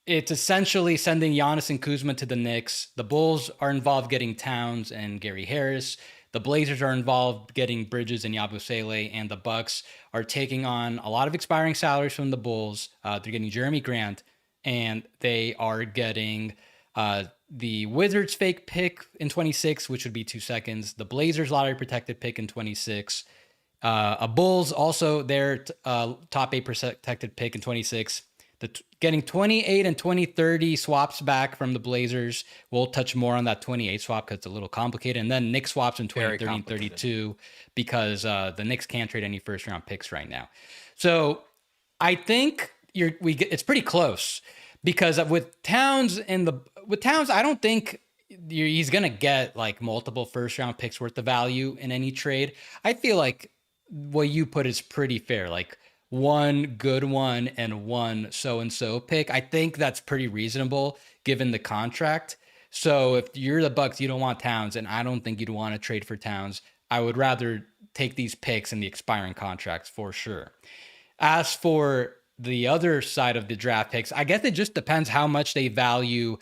it's essentially sending Giannis and Kuzma to the Knicks. The Bulls are involved getting Towns and Gary Harris. The Blazers are involved getting Bridges and Yabusele, and the Bucks are taking on a lot of expiring salaries from the Bulls. They're getting Jeremy Grant, and they are getting the Wizards fake pick in 26, which would be 2 seconds. The Blazers lottery protected pick in 26. A Bulls also their top 8 protected pick in 26. Getting 28 and 2030 swaps back from the Blazers. We'll touch more on that 28 swap because it's a little complicated. And then Knicks swaps in 20, 30, and 32 because the Knicks can't trade any first round picks right now. So I think it's pretty close because with Towns, I don't think he's going to get like multiple first round picks worth of value in any trade. I feel like what you put is pretty fair. Like one good one and one so-and-so pick. I think that's pretty reasonable given the contract. So if you're the Bucks, you don't want Towns, and I don't think you'd want to trade for Towns. I would rather take these picks in the expiring contracts for sure. As for the other side of the draft picks, I guess it just depends how much they value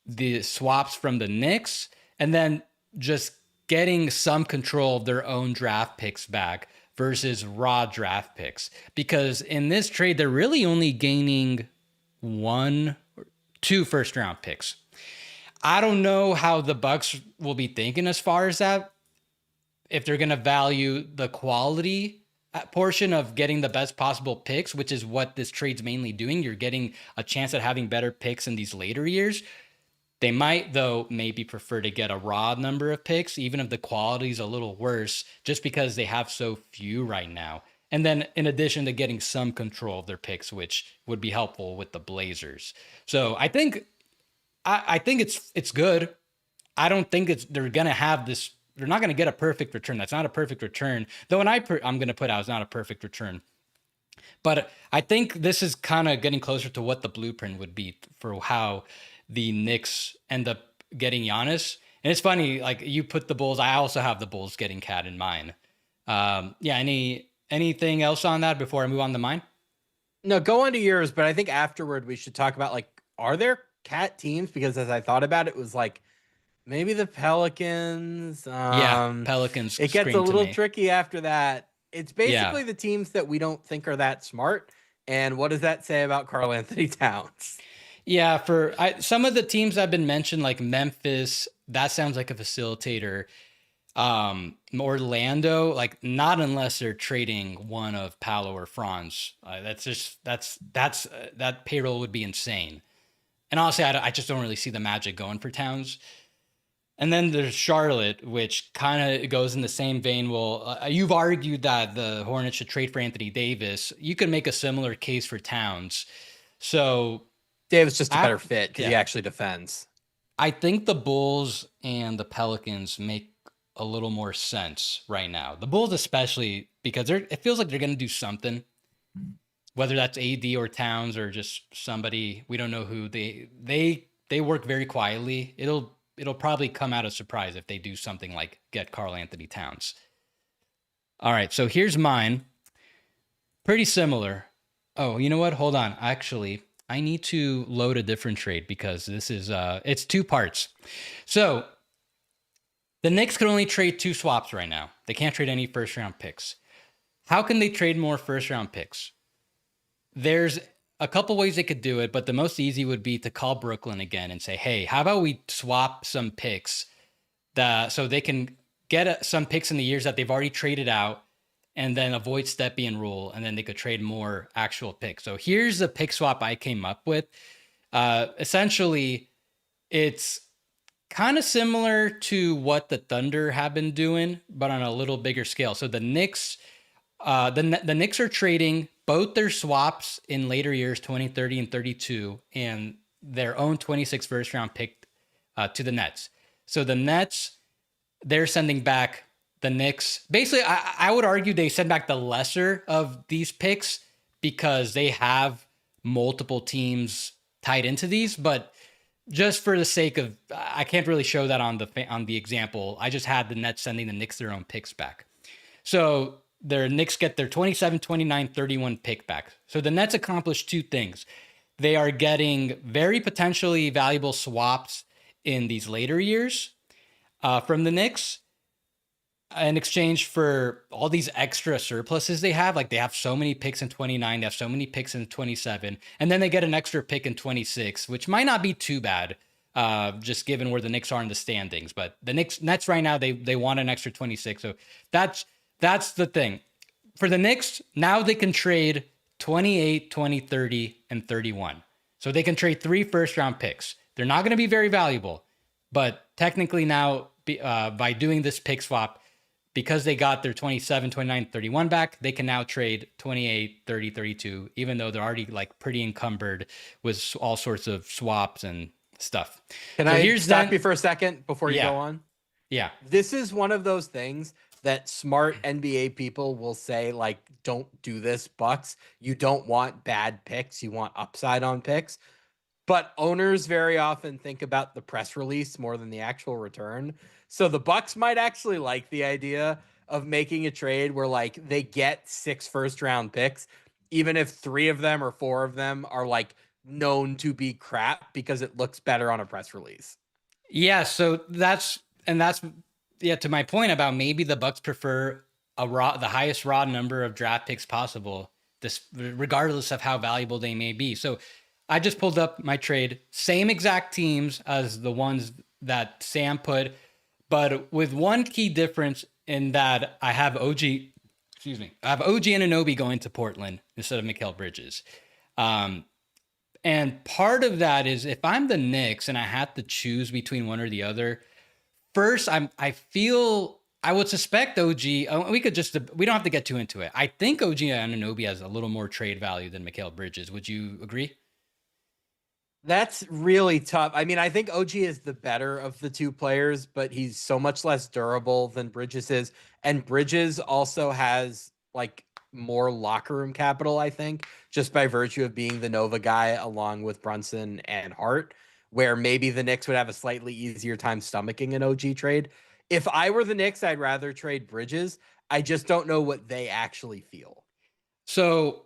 the swaps from the Knicks and then just getting some control of their own draft picks back versus raw draft picks. Because in this trade, they're really only gaining 1 or 2 first round picks. I don't know how the Bucks will be thinking as far as that. If they're going to value the quality portion of getting the best possible picks, which is what this trade's mainly doing. You're getting a chance at having better picks in these later years. They might, though, maybe prefer to get a raw number of picks, even if the quality is a little worse, just because they have so few right now. And then in addition to getting some control of their picks, which would be helpful with the Blazers. So I think it's good. I don't think they're going to have this. They're not going to get a perfect return. That's not a perfect return. Though I'm going to put out, it's not a perfect return. But I think this is kind of getting closer to what the blueprint would be for how the Knicks end up getting Giannis. And it's funny, like you put the Bulls. I also have the Bulls getting Cat in mine. Anything else on that before I move on to mine? No, go on to yours, but I think afterward we should talk about like, are there Cat teams? Because as I thought about it, was like maybe the Pelicans. Pelicans. It gets a little tricky after that. It's basically the teams that we don't think are that smart. And what does that say about Karl Anthony Towns? Yeah, for some of the teams that have been mentioned, like Memphis, that sounds like a facilitator. Orlando, like not unless they're trading one of Paolo or Franz. That payroll would be insane. And honestly, I just don't really see the Magic going for Towns. And then there's Charlotte, which kind of goes in the same vein. Well, you've argued that the Hornets should trade for Anthony Davis. You could make a similar case for Towns. So Davis just a better fit because he actually defends. I think the Bulls and the Pelicans make a little more sense right now. The Bulls especially because it feels like they're going to do something, whether that's AD or Towns or just somebody. We don't know who. They work very quietly. It'll probably come out as a surprise if they do something like get Karl Anthony Towns. All right, so here's mine. Pretty similar. Oh, you know what? Hold on. Actually, I need to load a different trade because this is it's 2 parts. So the Knicks can only trade 2 swaps right now. They can't trade any first round picks. How can they trade more first round picks? There's a couple ways they could do it, but the most easy would be to call Brooklyn again and say, hey, how about we swap some picks so they can get some picks in the years that they've already traded out and then avoid Stepien rule, and then they could trade more actual picks. So here's the pick swap I came up with. Essentially, it's kind of similar to what the Thunder have been doing, but on a little bigger scale. So the Knicks, the Knicks are trading both their swaps in later years, 20, 30, and 32, and their own 26 first round pick to the Nets. So the Nets, they're sending back the Knicks. Basically, I would argue they send back the lesser of these picks because they have multiple teams tied into these, but just for the sake of, I can't really show that on the example. I just had the Nets sending the Knicks their own picks back. So their Knicks get their 27, 29, 31 pick back. So the Nets accomplish two things. They are getting very potentially valuable swaps in these later years from the Knicks in exchange for all these extra surpluses they have. Like they have so many picks in 29, they have so many picks in 27, and then they get an extra pick in 26, which might not be too bad, just given where the Knicks are in the standings. But the Nets right now, they want an extra 26. So that's the thing. For the Knicks, now they can trade 28, 20, 30, and 31. So they can trade 3 first-round picks. They're not going to be very valuable, but technically now, by doing this pick swap, because they got their 27, 29, 31 back, they can now trade 28, 30, 32, even though they're already like pretty encumbered with all sorts of swaps and stuff. Can I stop you for a second before you go on? Yeah. This is one of those things that smart NBA people will say, like, don't do this, Bucks. You don't want bad picks. You want upside on picks. But owners very often think about the press release more than the actual return. So the Bucks might actually like the idea of making a trade where like they get 6 first-round picks, even if 3 of them or 4 of them are like known to be crap because it looks better on a press release. Yeah, so that's to my point about maybe the Bucks prefer the highest raw number of draft picks possible, this regardless of how valuable they may be. So I just pulled up my trade, same exact teams as the ones that Sam put, but with one key difference in that I have OG Anunoby going to Portland instead of Mikal Bridges. And part of that is if I'm the Knicks and I had to choose between one or the other, first I feel I would suspect OG. We don't have to get too into it. I think OG Anunoby has a little more trade value than Mikal Bridges. Would you agree? That's really tough. I mean, I think OG is the better of the two players, but he's so much less durable than Bridges is. And Bridges also has like more locker room capital, I think, just by virtue of being the Nova guy along with Brunson and Hart, where maybe the Knicks would have a slightly easier time stomaching an OG trade. If I were the Knicks, I'd rather trade Bridges. I just don't know what they actually feel. So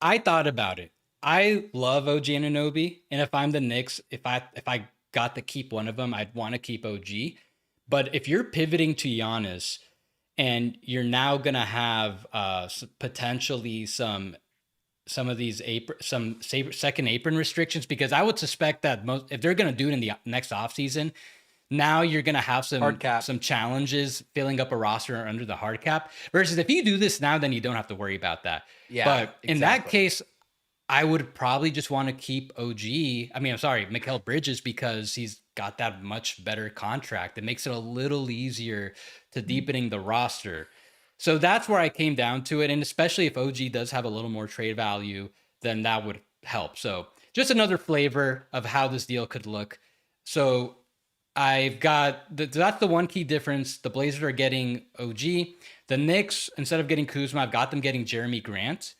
I thought about it. I love OG Anunoby, and if I'm the Knicks, if I got to keep one of them, I'd want to keep OG. But if you're pivoting to Giannis, and you're now gonna have potentially some of these second apron restrictions, because I would suspect that if they're gonna do it in the next offseason, now you're gonna have some challenges filling up a roster under the hard cap. Versus if you do this now, then you don't have to worry about that. Yeah, but in that case, I would probably just want to keep Mikal Bridges, because he's got that much better contract. It makes it a little easier to deepening the roster. So that's where I came down to it. And especially if OG does have a little more trade value, then that would help. So just another flavor of how this deal could look. So I've got that's the one key difference. The Blazers are getting OG. The Knicks, instead of getting Kuzma, I've got them getting Jeremy Grant.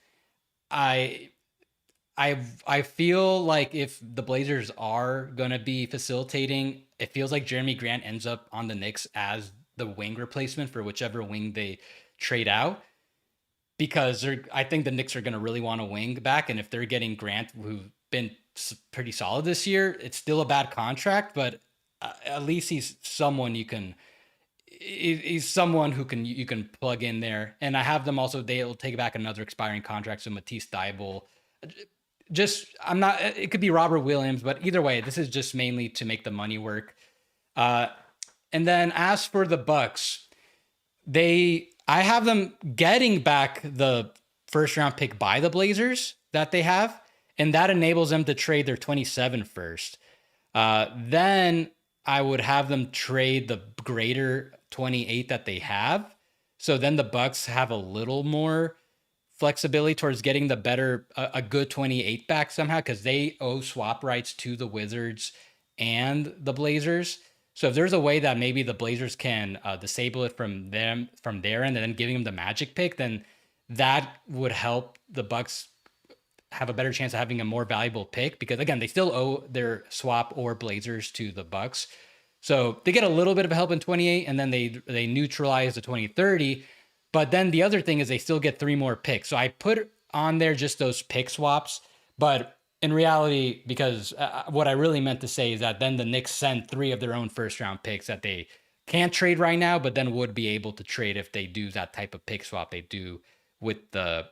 I feel like if the Blazers are going to be facilitating, it feels like Jeremy Grant ends up on the Knicks as the wing replacement for whichever wing they trade out, because I think the Knicks are going to really want a wing back. And if they're getting Grant, who's been pretty solid this year, it's still a bad contract, but at least he's someone you can plug in there. And I have them also, they'll take back another expiring contract. So Matisse Thybulle, just I'm not. It could be Robert Williams, but either way, this is just mainly to make the money work. And then as for the Bucks, I have them getting back the first round pick by the Blazers that they have, and that enables them to trade their 27 first. Then I would have them trade the greater 28 that they have. So then the Bucks have a little more flexibility towards getting the better, a good 28 back somehow, because they owe swap rights to the Wizards and the Blazers. So if there's a way that maybe the Blazers can disable it from their end and then giving them the Magic pick, then that would help the Bucks have a better chance of having a more valuable pick, because again, they still owe their swap or Blazers to the Bucks. So they get a little bit of help in 28, and then they neutralize the 2030. But then the other thing is they still get 3 more picks. So I put on there just those pick swaps, but in reality, because what I really meant to say is that then the Knicks send 3 of their own first round picks that they can't trade right now, but then would be able to trade if they do that type of pick swap they do with the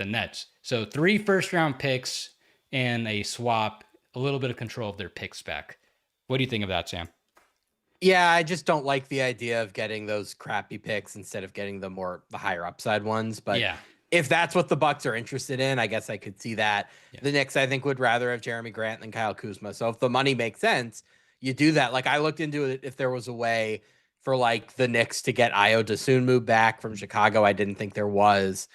Nets. So 3 first round picks and a swap, a little bit of control of their picks back. What do you think of that, Sam? Yeah, I just don't like the idea of getting those crappy picks instead of getting the higher upside ones. But yeah, if that's what the Bucks are interested in, I guess I could see that. Yeah. The Knicks, I think, would rather have Jeremy Grant than Kyle Kuzma. So if the money makes sense, you do that. Like I looked into it if there was a way for like the Knicks to get Ayo Dosunmu back from Chicago. I didn't think there was.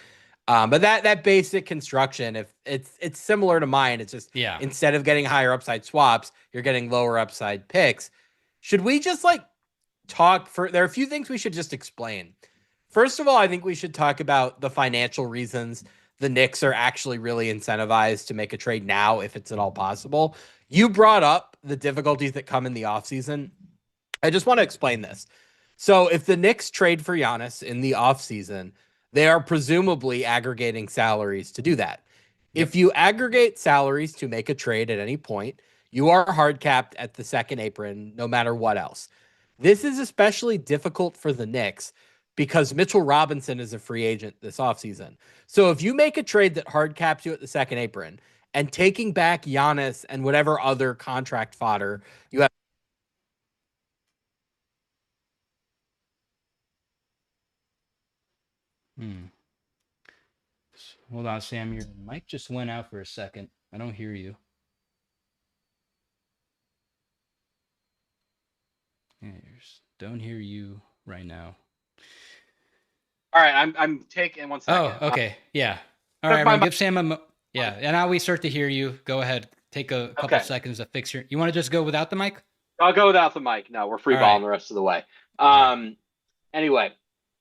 But that basic construction, if it's similar to mine, it's just instead of getting higher upside swaps, you're getting lower upside picks. Should we just like talk for there are a few things we should just explain. First of all, I think we should talk about the financial reasons the Knicks are actually really incentivized to make a trade now if it's at all possible. You brought up the difficulties that come in the offseason. I just want to explain this. So if the Knicks trade for Giannis in the offseason, they are presumably aggregating salaries to do that. Yep. If you aggregate salaries to make a trade at any point, you are hard capped at the second apron, no matter what else. This is especially difficult for the Knicks because Mitchell Robinson is a free agent this offseason. So if you make a trade that hard caps you at the second apron and taking back Giannis and whatever other contract fodder you have. Hold on, Sam. Your mic just went out for a second. I don't hear you. Don't hear you right now. All right, I'm taking 1 second. Oh, okay. Yeah. All right, everyone, give Sam a yeah. And now we start to hear you. Go ahead. Take a couple seconds to fix your. You want to just go without the mic? I'll go without the mic. No, we're free balling the rest of the way. Anyway,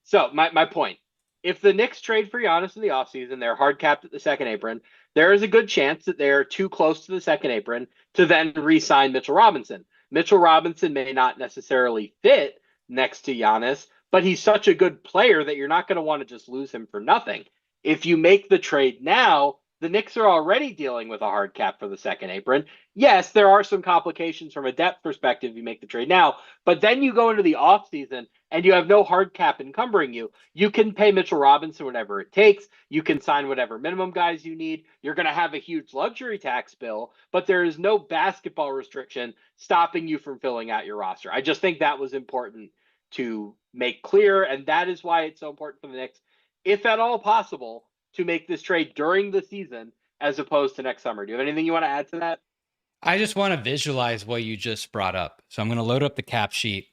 so my point. If the Knicks trade for Giannis in the offseason, they're hard capped at the second apron. There is a good chance that they're too close to the second apron to then re-sign Mitchell Robinson. Mitchell Robinson may not necessarily fit next to Giannis, but he's such a good player that you're not going to want to just lose him for nothing. If you make the trade now, the Knicks are already dealing with a hard cap for the second apron. Yes, there are some complications from a depth perspective if you make the trade now, but then you go into the offseason and you have no hard cap encumbering you. You can pay Mitchell Robinson whatever it takes. You can sign whatever minimum guys you need. You're going to have a huge luxury tax bill, but there is no basketball restriction stopping you from filling out your roster. I just think that was important to make clear, and that is why it's so important for the Knicks, if at all possible, to make this trade during the season as opposed to next summer. Do you have anything you want to add to that? I just want to visualize what you just brought up. So I'm going to load up the cap sheet.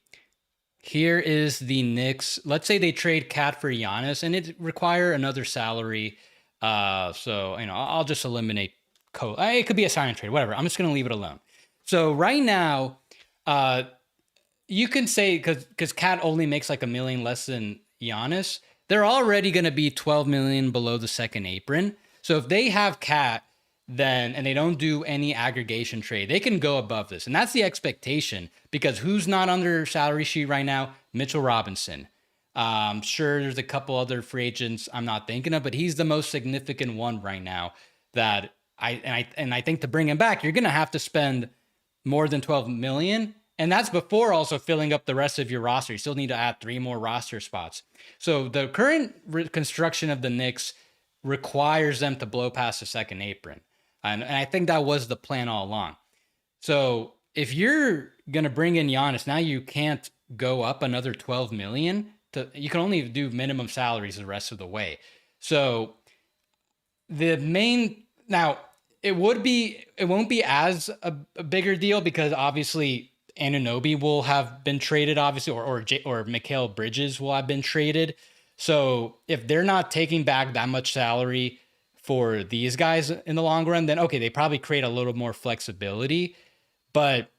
Here is the Knicks. Let's say they trade Cat for Giannis, and it require another salary. So I'll just eliminate it could be a sign and trade, whatever. I'm just going to leave it alone. So right now, you can say because Cat only makes like $1 million less than Giannis, they're already going to be 12 million below the second apron. So if they have Cat, then and they don't do any aggregation trade, they can go above this. And that's the expectation, because who's not on their salary sheet right now? Mitchell Robinson. Sure, there's a couple other free agents I'm not thinking of, but he's the most significant one right now that I think to bring him back, you're going to have to spend more than 12 million. And that's before also filling up the rest of your roster. You still need to add 3 more roster spots. So the current construction of the Knicks requires them to blow past the second apron. And I think that was the plan all along. So if you're gonna bring in Giannis, now you can't go up another 12 million. You can only do minimum salaries the rest of the way. So the main now it won't be as a bigger deal because obviously Anunoby will have been traded, obviously, or Mikal Bridges will have been traded. So if they're not taking back that much salary for these guys in the long run, then okay, they probably create a little more flexibility, but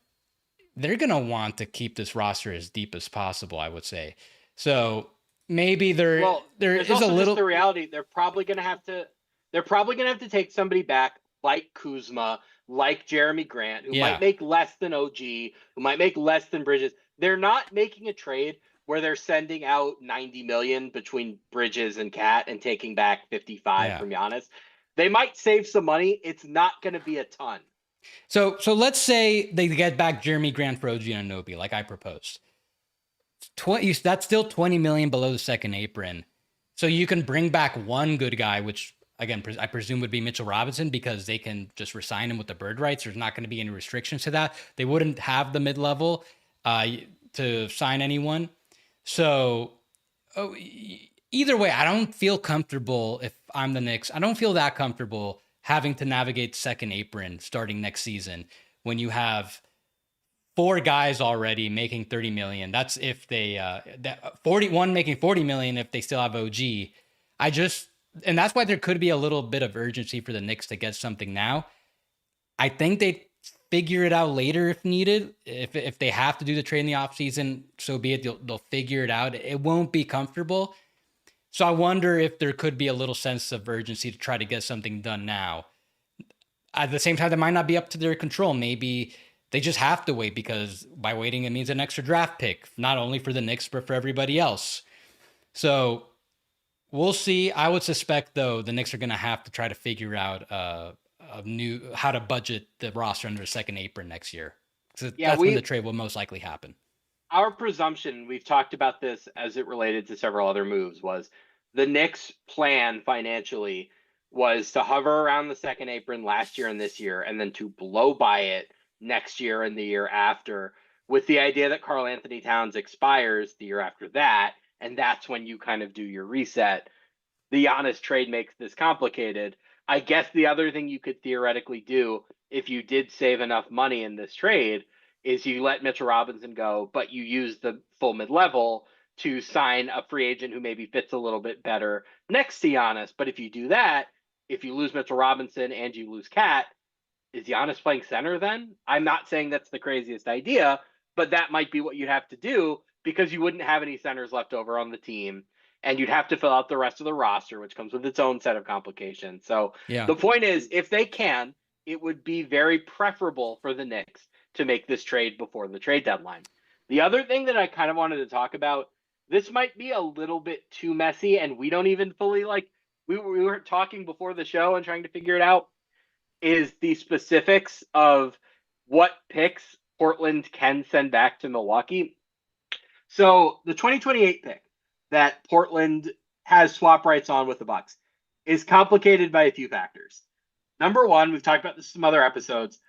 they're gonna want to keep this roster as deep as possible, I would say. So maybe there there's is also a little. just the reality they're probably gonna have to take somebody back like Kuzma, like Jeremy Grant, who might make less than OG, who might make less than Bridges. They're not making a trade where they're sending out 90 million between Bridges and Cat and taking back 55 from Giannis. They might save some money. It's not going to be a ton. So let's say they get back Jeremy Grant for OG Anunoby, like I proposed. That's still 20 million below the second apron. So you can bring back one good guy, which again I presume would be Mitchell Robinson, because they can just resign him with the bird rights. There's not going to be any restrictions to that. They wouldn't have the mid level to sign anyone. So either way, I don't feel comfortable if I'm the Knicks. I don't feel that comfortable having to navigate second apron starting next season when you have 4 guys already making 30 million. That's if they 41 making 40 million if they still have OG. And that's why there could be a little bit of urgency for the Knicks to get something now. I think they figure it out later if needed. If they have to do the trade in the offseason, so be it. They'll figure it out. It won't be comfortable. So I wonder if there could be a little sense of urgency to try to get something done now. At the same time, that might not be up to their control. Maybe they just have to wait, because by waiting, it means an extra draft pick, not only for the Knicks, but for everybody else. So we'll see. I would suspect, though, the Knicks are going to have to try to figure out how to budget the roster under the second apron next year. So that's when the trade will most likely happen. Our presumption, we've talked about this as it related to several other moves, was the Knicks' plan financially was to hover around the second apron last year and this year, and then to blow by it next year and the year after, with the idea that Karl Anthony Towns expires the year after that, and that's when you kind of do your reset. The Giannis trade makes this complicated. I guess the other thing you could theoretically do if you did save enough money in this trade is you let Mitchell Robinson go, but you use the full mid-level to sign a free agent who maybe fits a little bit better next to Giannis. But if you do that, if you lose Mitchell Robinson and you lose Cat, is Giannis playing center then? I'm not saying that's the craziest idea, but that might be what you'd have to do, because you wouldn't have any centers left over on the team, and you'd have to fill out the rest of the roster, which comes with its own set of complications. So the point is, if they can, it would be very preferable for the Knicks to make this trade before the trade deadline. The other thing that I kind of wanted to talk about, this might be a little bit too messy, and we don't even fully we were talking before the show and trying to figure it out, is the specifics of what picks Portland can send back to Milwaukee. So the 2028 pick that Portland has swap rights on with the Bucks is complicated by a few factors. Number one, we've talked about this in some other episodes.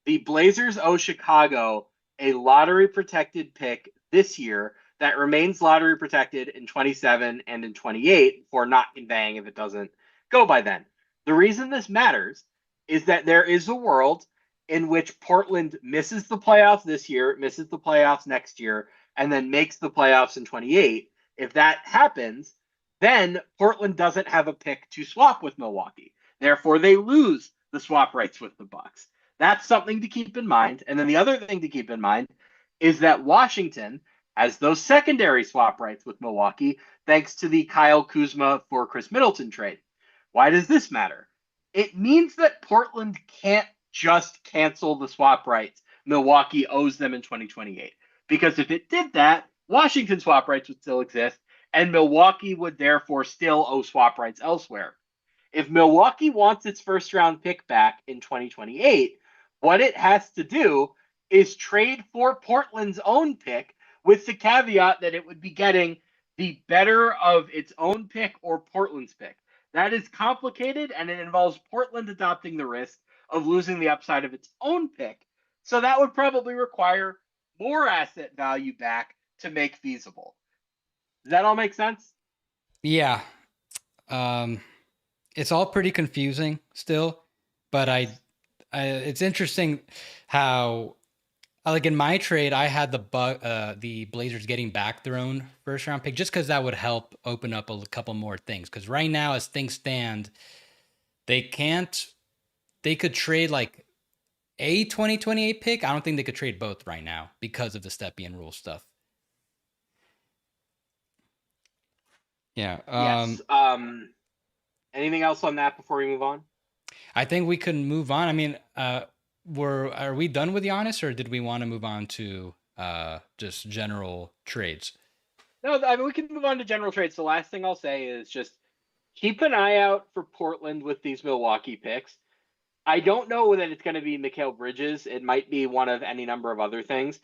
The Blazers owe Chicago a lottery protected pick this year that remains lottery protected in 27 and in 28 for not conveying if it doesn't go by then. The reason this matters is that there is a world in which Portland misses the playoffs this year, misses the playoffs next year, and then makes the playoffs in 28. If that happens, then Portland doesn't have a pick to swap with Milwaukee. Therefore, they lose the swap rights with the Bucks. That's something to keep in mind. And then the other thing to keep in mind is that Washington has those secondary swap rights with Milwaukee, thanks to the Kyle Kuzma for Chris Middleton trade. Why does this matter? It means that Portland can't just cancel the swap rights Milwaukee owes them in 2028. Because if it did that, Washington swap rights would still exist, and Milwaukee would therefore still owe swap rights elsewhere. If Milwaukee wants its first round pick back in 2028, what it has to do is trade for Portland's own pick, with the caveat that it would be getting the better of its own pick or Portland's pick. That is complicated, and it involves Portland adopting the risk of losing the upside of its own pick. So that would probably require more asset value back to make feasible. Does that all make sense? Yeah. It's all pretty confusing still, but it's interesting how, like in my trade, I had the Blazers getting back their own first round pick just because that would help open up a couple more things. Because right now, as things stand, they could trade like a 2028 pick. I don't think they could trade both right now because of the Stepien rule stuff. Yeah. Yes. Anything else on that before we move on? I think we can move on. I mean, are we done with Giannis, or did we want to move on to just general trades? No, I mean, we can move on to general trades. The last thing I'll say is just keep an eye out for Portland with these Milwaukee picks. I don't know that it's going to be Mikal Bridges. It might be one of any number of other things.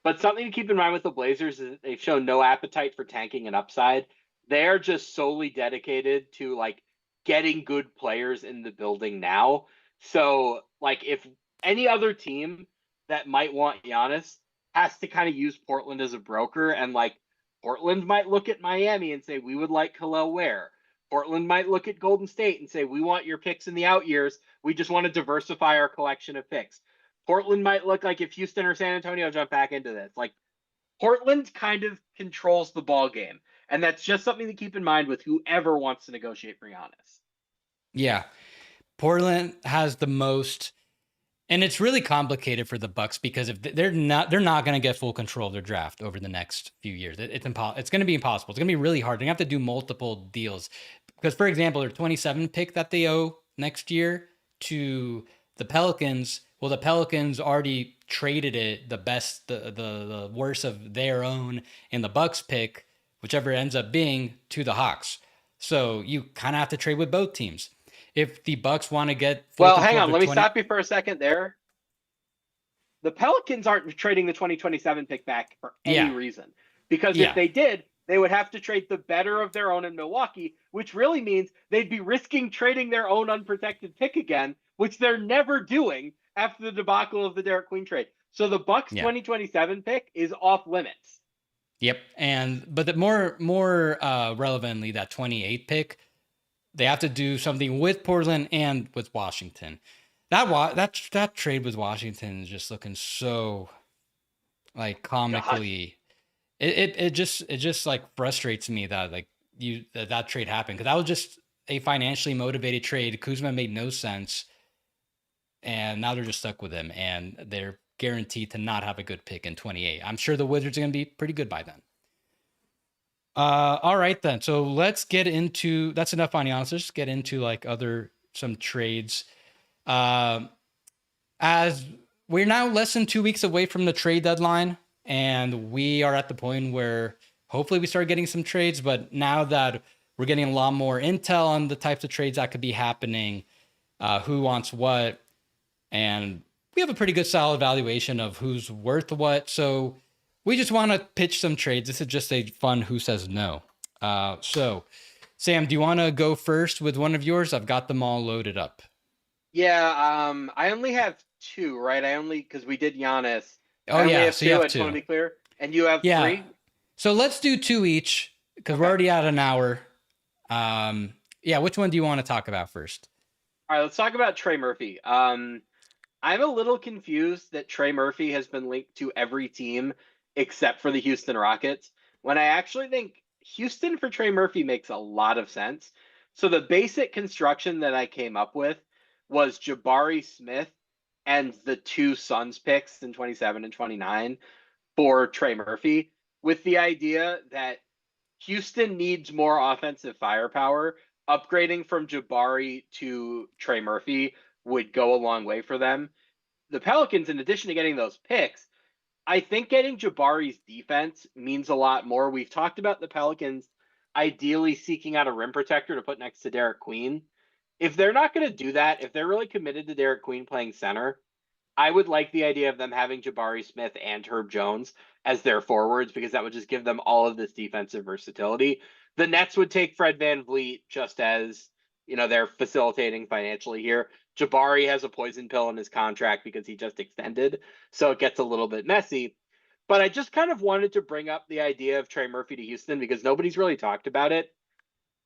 But something to keep in mind with the Blazers is they've shown no appetite for tanking an upside. They're just solely dedicated to like getting good players in the building now. So like if any other team that might want Giannis has to kind of use Portland as a broker, and like Portland might look at Miami and say, we would like Khalil Ware. Portland might look at Golden State and say, we want your picks in the out years. We just want to diversify our collection of picks. Portland might look like if Houston or San Antonio jump back into this. Like Portland kind of controls the ball game. And that's just something to keep in mind with whoever wants to negotiate for Giannis. Yeah. Portland has the most, and it's really complicated for the Bucks because if they're not going to get full control of their draft over the next few years. It's going to be impossible. It's going to be really hard. They're going to have to do multiple deals because, for example, their 27 pick that they owe next year to the Pelicans. Well, the Pelicans already traded it the worst of their own in the Bucks pick, whichever ends up being, to the Hawks. So you kind of have to trade with both teams. If the Bucks want to get hang on, let me stop you for a second there. The Pelicans aren't trading the 2027 pick back for any reason. Because if they did, they would have to trade the better of their own in Milwaukee, which really means they'd be risking trading their own unprotected pick again, which they're never doing after the debacle of the Derek Queen trade. So the Bucks 2027 pick is off limits. Yep. But the more relevantly, that 28 pick, they have to do something with Portland and with Washington. That trade with Washington is just looking so like comically. It just like frustrates me that like that trade happened, because that was just a financially motivated trade. Kuzma made no sense, and now they're just stuck with him, and they're guaranteed to not have a good pick in 28. I'm sure the Wizards are going to be pretty good by then. All right then. So let's get into, that's enough on Giannis. Let's get into like some trades. As we're now less than 2 weeks away from the trade deadline, and we are at the point where hopefully we start getting some trades. But now that we're getting a lot more intel on the types of trades that could be happening, who wants what, and we have a pretty good solid evaluation of who's worth what. So we just want to pitch some trades. This is just a fun who says no. So, Sam, do you want to go first with one of yours? I've got them all loaded up. Yeah, I only have two, right? Because we did Giannis. Oh, yeah, so you have I just want to be clear. And you have three? So let's do two each, because we're already at an hour. Which one do you want to talk about first? All right, let's talk about Trey Murphy. I'm a little confused that Trey Murphy has been linked to every team except for the Houston Rockets, when I actually think Houston for Trey Murphy makes a lot of sense. So the basic construction that I came up with was Jabari Smith and the two Suns picks in 27 and 29 for Trey Murphy, with the idea that Houston needs more offensive firepower. Upgrading from Jabari to Trey Murphy would go a long way for them. The Pelicans, in addition to getting those picks, I think getting Jabari's defense means a lot more. We've talked about the Pelicans ideally seeking out a rim protector to put next to Derek Queen. If they're not going to do that, if they're really committed to Derek Queen playing center, I would like the idea of them having Jabari Smith and Herb Jones as their forwards, because that would just give them all of this defensive versatility. The Nets would take Fred VanVleet just as they're facilitating financially here. Jabari has a poison pill in his contract because he just extended, so it gets a little bit messy. But I just kind of wanted to bring up the idea of Trey Murphy to Houston because nobody's really talked about it.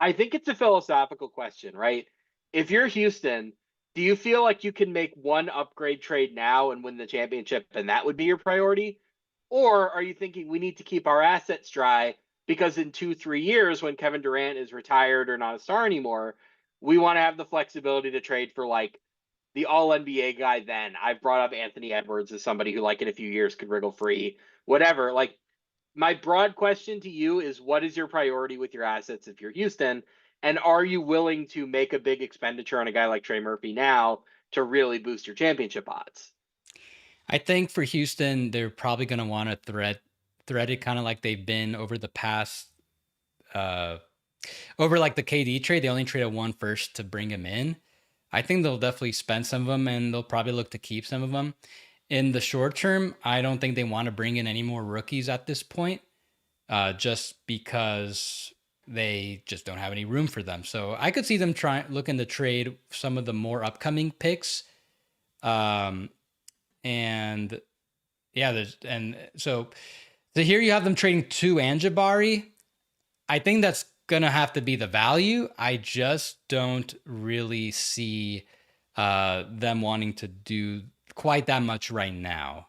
I think it's a philosophical question, right? If you're Houston, do you feel like you can make one upgrade trade now and win the championship, and that would be your priority? Or are you thinking we need to keep our assets dry because in 2-3 years, when Kevin Durant is retired or not a star anymore, we want to have the flexibility to trade for like the all NBA guy then? I've brought up Anthony Edwards as somebody who, like, in a few years could wriggle free, whatever. Like, my broad question to you is, what is your priority with your assets if you're Houston? And are you willing to make a big expenditure on a guy like Trey Murphy now to really boost your championship odds? I think for Houston, they're probably going to want to thread it kind of like they've been over the past, over like the KD trade. They only traded one first to bring him in. I think they'll definitely spend some of them, and they'll probably look to keep some of them. In the short term, I don't think they want to bring in any more rookies at this point, just because they just don't have any room for them. So I could see them looking to trade some of the more upcoming picks. And yeah, so here you have them trading to Jabari. I think that's gonna have to be the value. I just don't really see them wanting to do quite that much right now.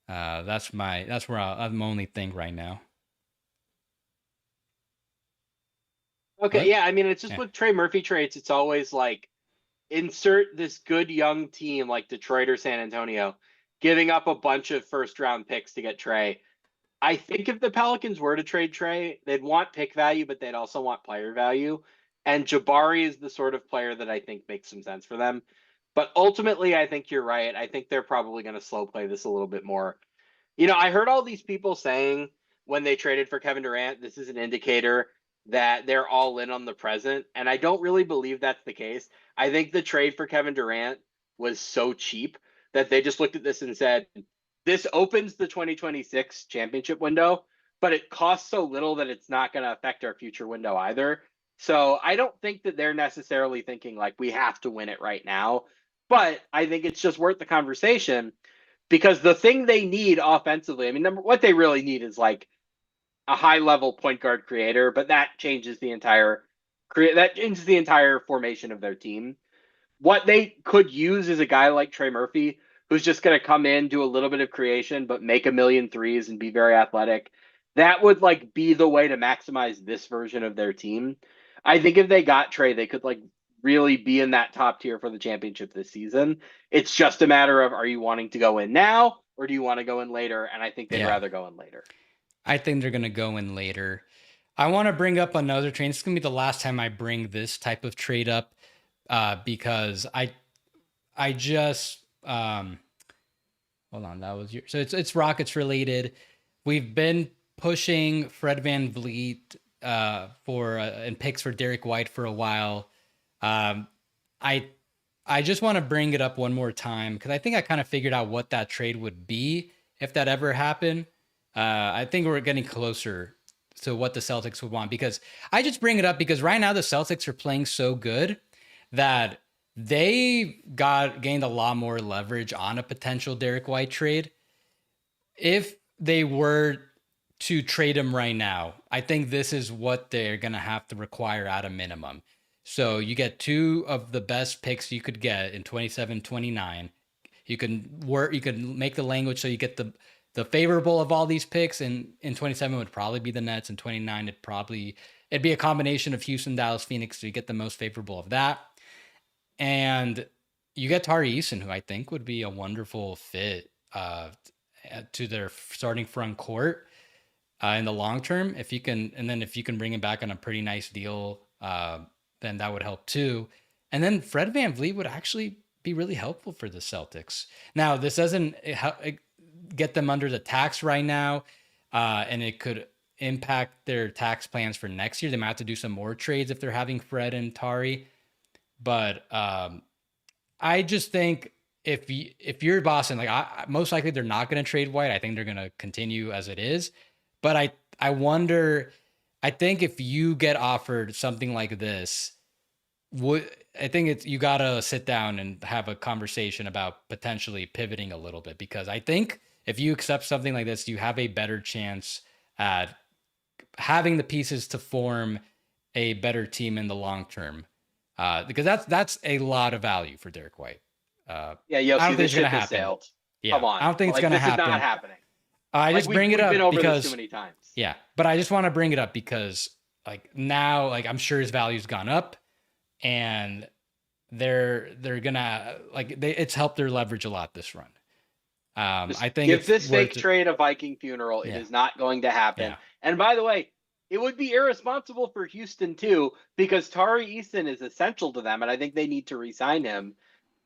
That's where I'm only think right now. Okay, What? yeah, I mean, it's just with Trey Murphy trades, it's always like insert this good young team like Detroit or San Antonio, giving up a bunch of first round picks to get Trey. I think if the Pelicans were to trade Trey, they'd want pick value, but they'd also want player value. And Jabari is the sort of player that I think makes some sense for them. But ultimately, I think you're right. I think they're probably going to slow play this a little bit more. I heard all these people saying when they traded for Kevin Durant, this is an indicator that they're all in on the present. And I don't really believe that's the case. I think the trade for Kevin Durant was so cheap that they just looked at this and said, this opens the 2026 championship window, but it costs so little that it's not going to affect our future window either. So I don't think that they're necessarily thinking like we have to win it right now, but I think it's just worth the conversation because the thing they need offensively, I mean, what they really need is like a high level point guard creator, but that changes the entire formation of their team. What they could use is a guy like Trey Murphy, who's just going to come in, do a little bit of creation, but make a million threes and be very athletic. That would like be the way to maximize this version of their team. I think if they got Trey, they could like really be in that top tier for the championship this season. It's just a matter of, are you wanting to go in now or do you want to go in later? And I think they'd rather go in later. I think they're going to go in later. I want to bring up another trade. It's going to be the last time I bring this type of trade up, because I just hold on. That was so it's Rockets related. We've been pushing Fred VanVleet for and picks for Derek White for a while. I just want to bring it up one more time because I think I kind of figured out what that trade would be if that ever happened. I think we're getting closer to what the Celtics would want, because I just bring it up because right now the Celtics are playing so good that they gained a lot more leverage on a potential Derek White trade. If they were to trade him right now, I think this is what they're going to have to require at a minimum. So you get two of the best picks you could get in 27, 29. You can make the language so you get the favorable of all these picks, and in 27 would probably be the Nets, and 29 it'd be a combination of Houston, Dallas, Phoenix, so you get the most favorable of that. And you get Tari Eason, who I think would be a wonderful fit to their starting front court in the long term. If you can bring him back on a pretty nice deal, then that would help too. And then Fred VanVleet would actually be really helpful for the Celtics. Now, this doesn't get them under the tax right now, and it could impact their tax plans for next year. They might have to do some more trades if they're having Fred and Tari. But I just think if you're Boston, like most likely they're not going to trade White. I think they're going to continue as it is. But I wonder. I think if you get offered something like this, I think it's you gotta sit down and have a conversation about potentially pivoting a little bit, because I think if you accept something like this, you have a better chance at having the pieces to form a better team in the long term. Because that's a lot of value for Derek White. Yeah, I Yossi, don't think this it's gonna ship has happen. sailed. Yeah, Come I on. don't think it's Like, gonna this is not happen. happening. I Like, just bring it we've been up over this too because many times. yeah, but I just want to bring it up because like now, like I'm sure his value's gone up, and they're gonna it's helped their leverage a lot this run. Just I think give it's this fake worth it. trade a Viking funeral. It Yeah, is not going to happen. yeah, And by the way, it would be irresponsible for Houston too, because Tari Eason is essential to them, and I think they need to re-sign him.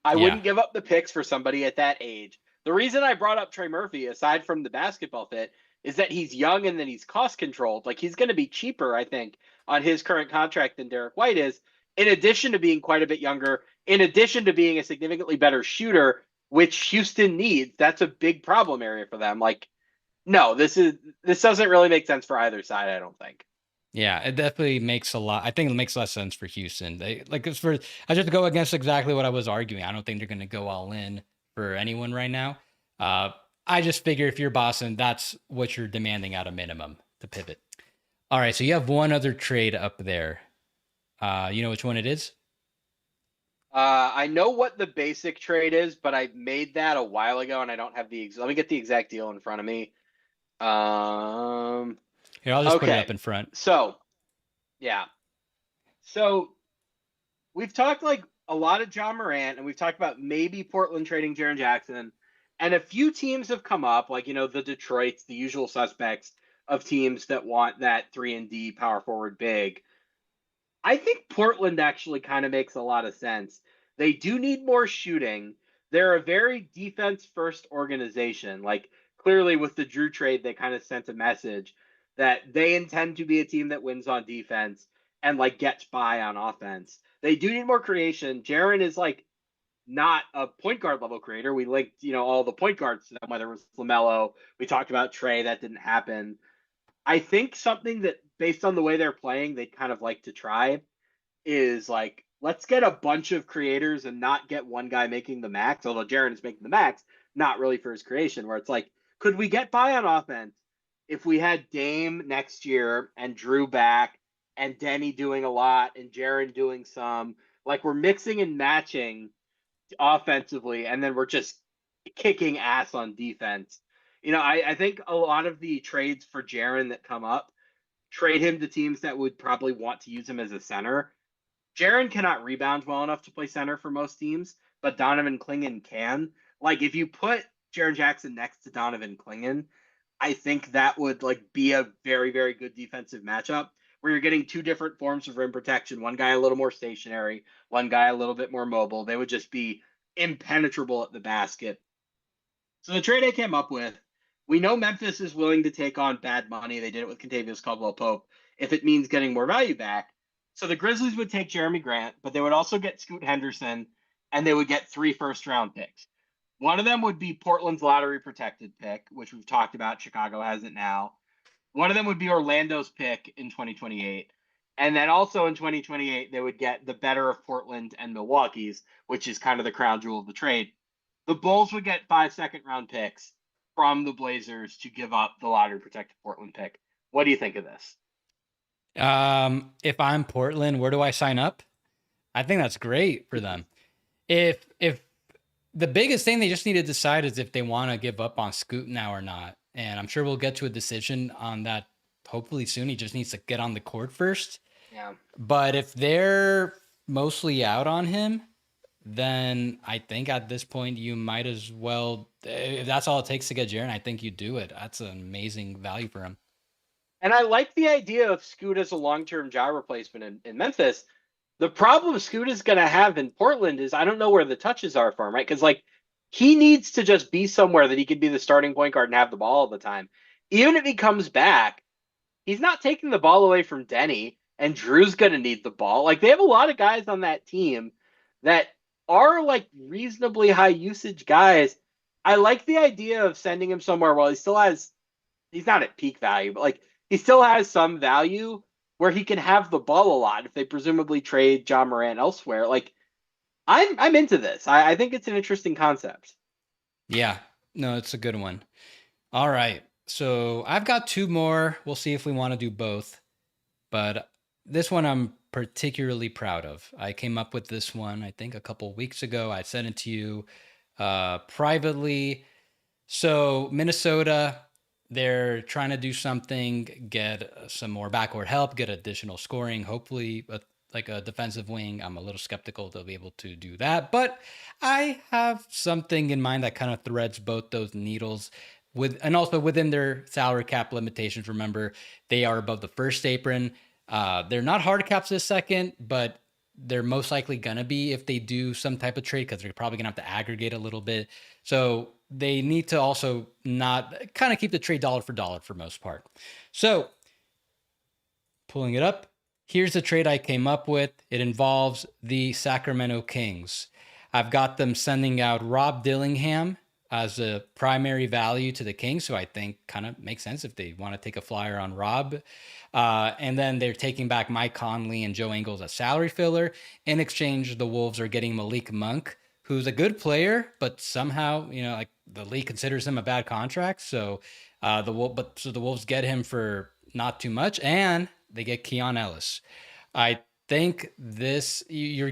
I yeah, wouldn't give up the picks for somebody at that age. The reason I brought up Trey Murphy, aside from the basketball fit, is that he's young and then he's cost controlled. Like, he's going to be cheaper, I think, on his current contract than Derek White is, in addition to being quite a bit younger, in addition to being a significantly better shooter, which Houston needs. That's a big problem area for them. Like, no, this doesn't really make sense for either side, I don't think. yeah. It definitely makes a lot. I think it makes less sense for Houston. They like it's for I just go against exactly what I was arguing. I don't think they're gonna go all in for anyone right now. I just figure if you're Boston, that's what you're demanding at a minimum to pivot. All right, so you have one other trade up there. You know which one it is? I know what the basic trade is, but I made that a while ago, and I don't have let me get the exact deal in front of me. Here, I'll just put it up Okay. in front. So, yeah. So we've talked like a lot of John Morant, and we've talked about maybe Portland trading Jaren Jackson, and a few teams have come up, like, the Detroits, the usual suspects of teams that want that 3-and-D power forward big. I think Portland actually kind of makes a lot of sense. They do need more shooting. They're a very defense first organization. Like, clearly with the Drew trade, they kind of sent a message that they intend to be a team that wins on defense and like gets by on offense. They do need more creation. Jaren is like not a point guard level creator. We linked, all the point guards to them, whether it was LaMelo. We talked about Trey, that didn't happen. I think something that, based on the way they're playing, they'd kind of like to try is like, let's get a bunch of creators and not get one guy making the max, although Jaren is making the max, not really for his creation, where it's like, could we get by on offense if we had Dame next year and Drew back and Denny doing a lot and Jaren doing some? Like, we're mixing and matching offensively, and then we're just kicking ass on defense. I think a lot of the trades for Jaren that come up trade him to teams that would probably want to use him as a center. Jaren cannot rebound well enough to play center for most teams, but Donovan Clingan can. Like, if you put Jaren Jackson next to Donovan Clingan, I think that would like be a very, very good defensive matchup where you're getting two different forms of rim protection. One guy a little more stationary, one guy a little bit more mobile. They would just be impenetrable at the basket. So the trade I came up with, we know Memphis is willing to take on bad money. They did it with Contavious Caldwell-Pope if it means getting more value back. So the Grizzlies would take Jeremy Grant, but they would also get Scoot Henderson, and they would get 3 first-round picks. One of them would be Portland's lottery protected pick, which we've talked about. Chicago has it now. One of them would be Orlando's pick in 2028. And then also in 2028, they would get the better of Portland and Milwaukee's, which is kind of the crown jewel of the trade. The Bulls would get 5 second-round picks from the Blazers to give up the lottery protected Portland pick. What do you think of this? If I'm Portland, where do I sign up? I think that's great for them. If the biggest thing they just need to decide is if they want to give up on Scoot now or not. And I'm sure we'll get to a decision on that hopefully soon. He just needs to get on the court first. Yeah. But if they're mostly out on him, then I think at this point you might as well, if that's all it takes to get Jaren, I think you do it. That's an amazing value for him. And I like the idea of Scoot as a long-term Ja replacement in Memphis. The problem Scoot is going to have in Portland is I don't know where the touches are for him, right? Because like he needs to just be somewhere that he can be the starting point guard and have the ball all the time. Even if he comes back, he's not taking the ball away from Denny, and Drew's going to need the ball. Like, they have a lot of guys on that team that are like reasonably high usage guys. I like the idea of sending him somewhere while he's not at peak value, but like he still has some value where he can have the ball a lot if they presumably trade John Moran elsewhere. Like, I'm into this. I think it's an interesting concept. Yeah, no, it's a good one. All right. So I've got two more. We'll see if we want to do both. But this one I'm particularly proud of. I came up with this one, I think, a couple weeks ago. I sent it to you privately. So Minnesota, they're trying to do something, get some more backcourt help, get additional scoring, hopefully like a defensive wing. I'm a little skeptical they'll be able to do that, but I have something in mind that kind of threads both those needles and also within their salary cap limitations. Remember, they are above the first apron. They're not hard caps this second, but they're most likely going to be if they do some type of trade, because they're probably going to have to aggregate a little bit. So they need to also not kind of keep the trade dollar for most part. So pulling it up, here's the trade I came up with. It involves the Sacramento Kings. I've got them sending out Rob Dillingham as a primary value to the Kings, so I think kind of makes sense if they want to take a flyer on Rob. And then they're taking back Mike Conley and Joe Ingles as salary filler. In exchange, the Wolves are getting Malik Monk, who's a good player, but somehow, like the league considers him a bad contract. So the Wolves get him for not too much, and they get Keon Ellis. I think you're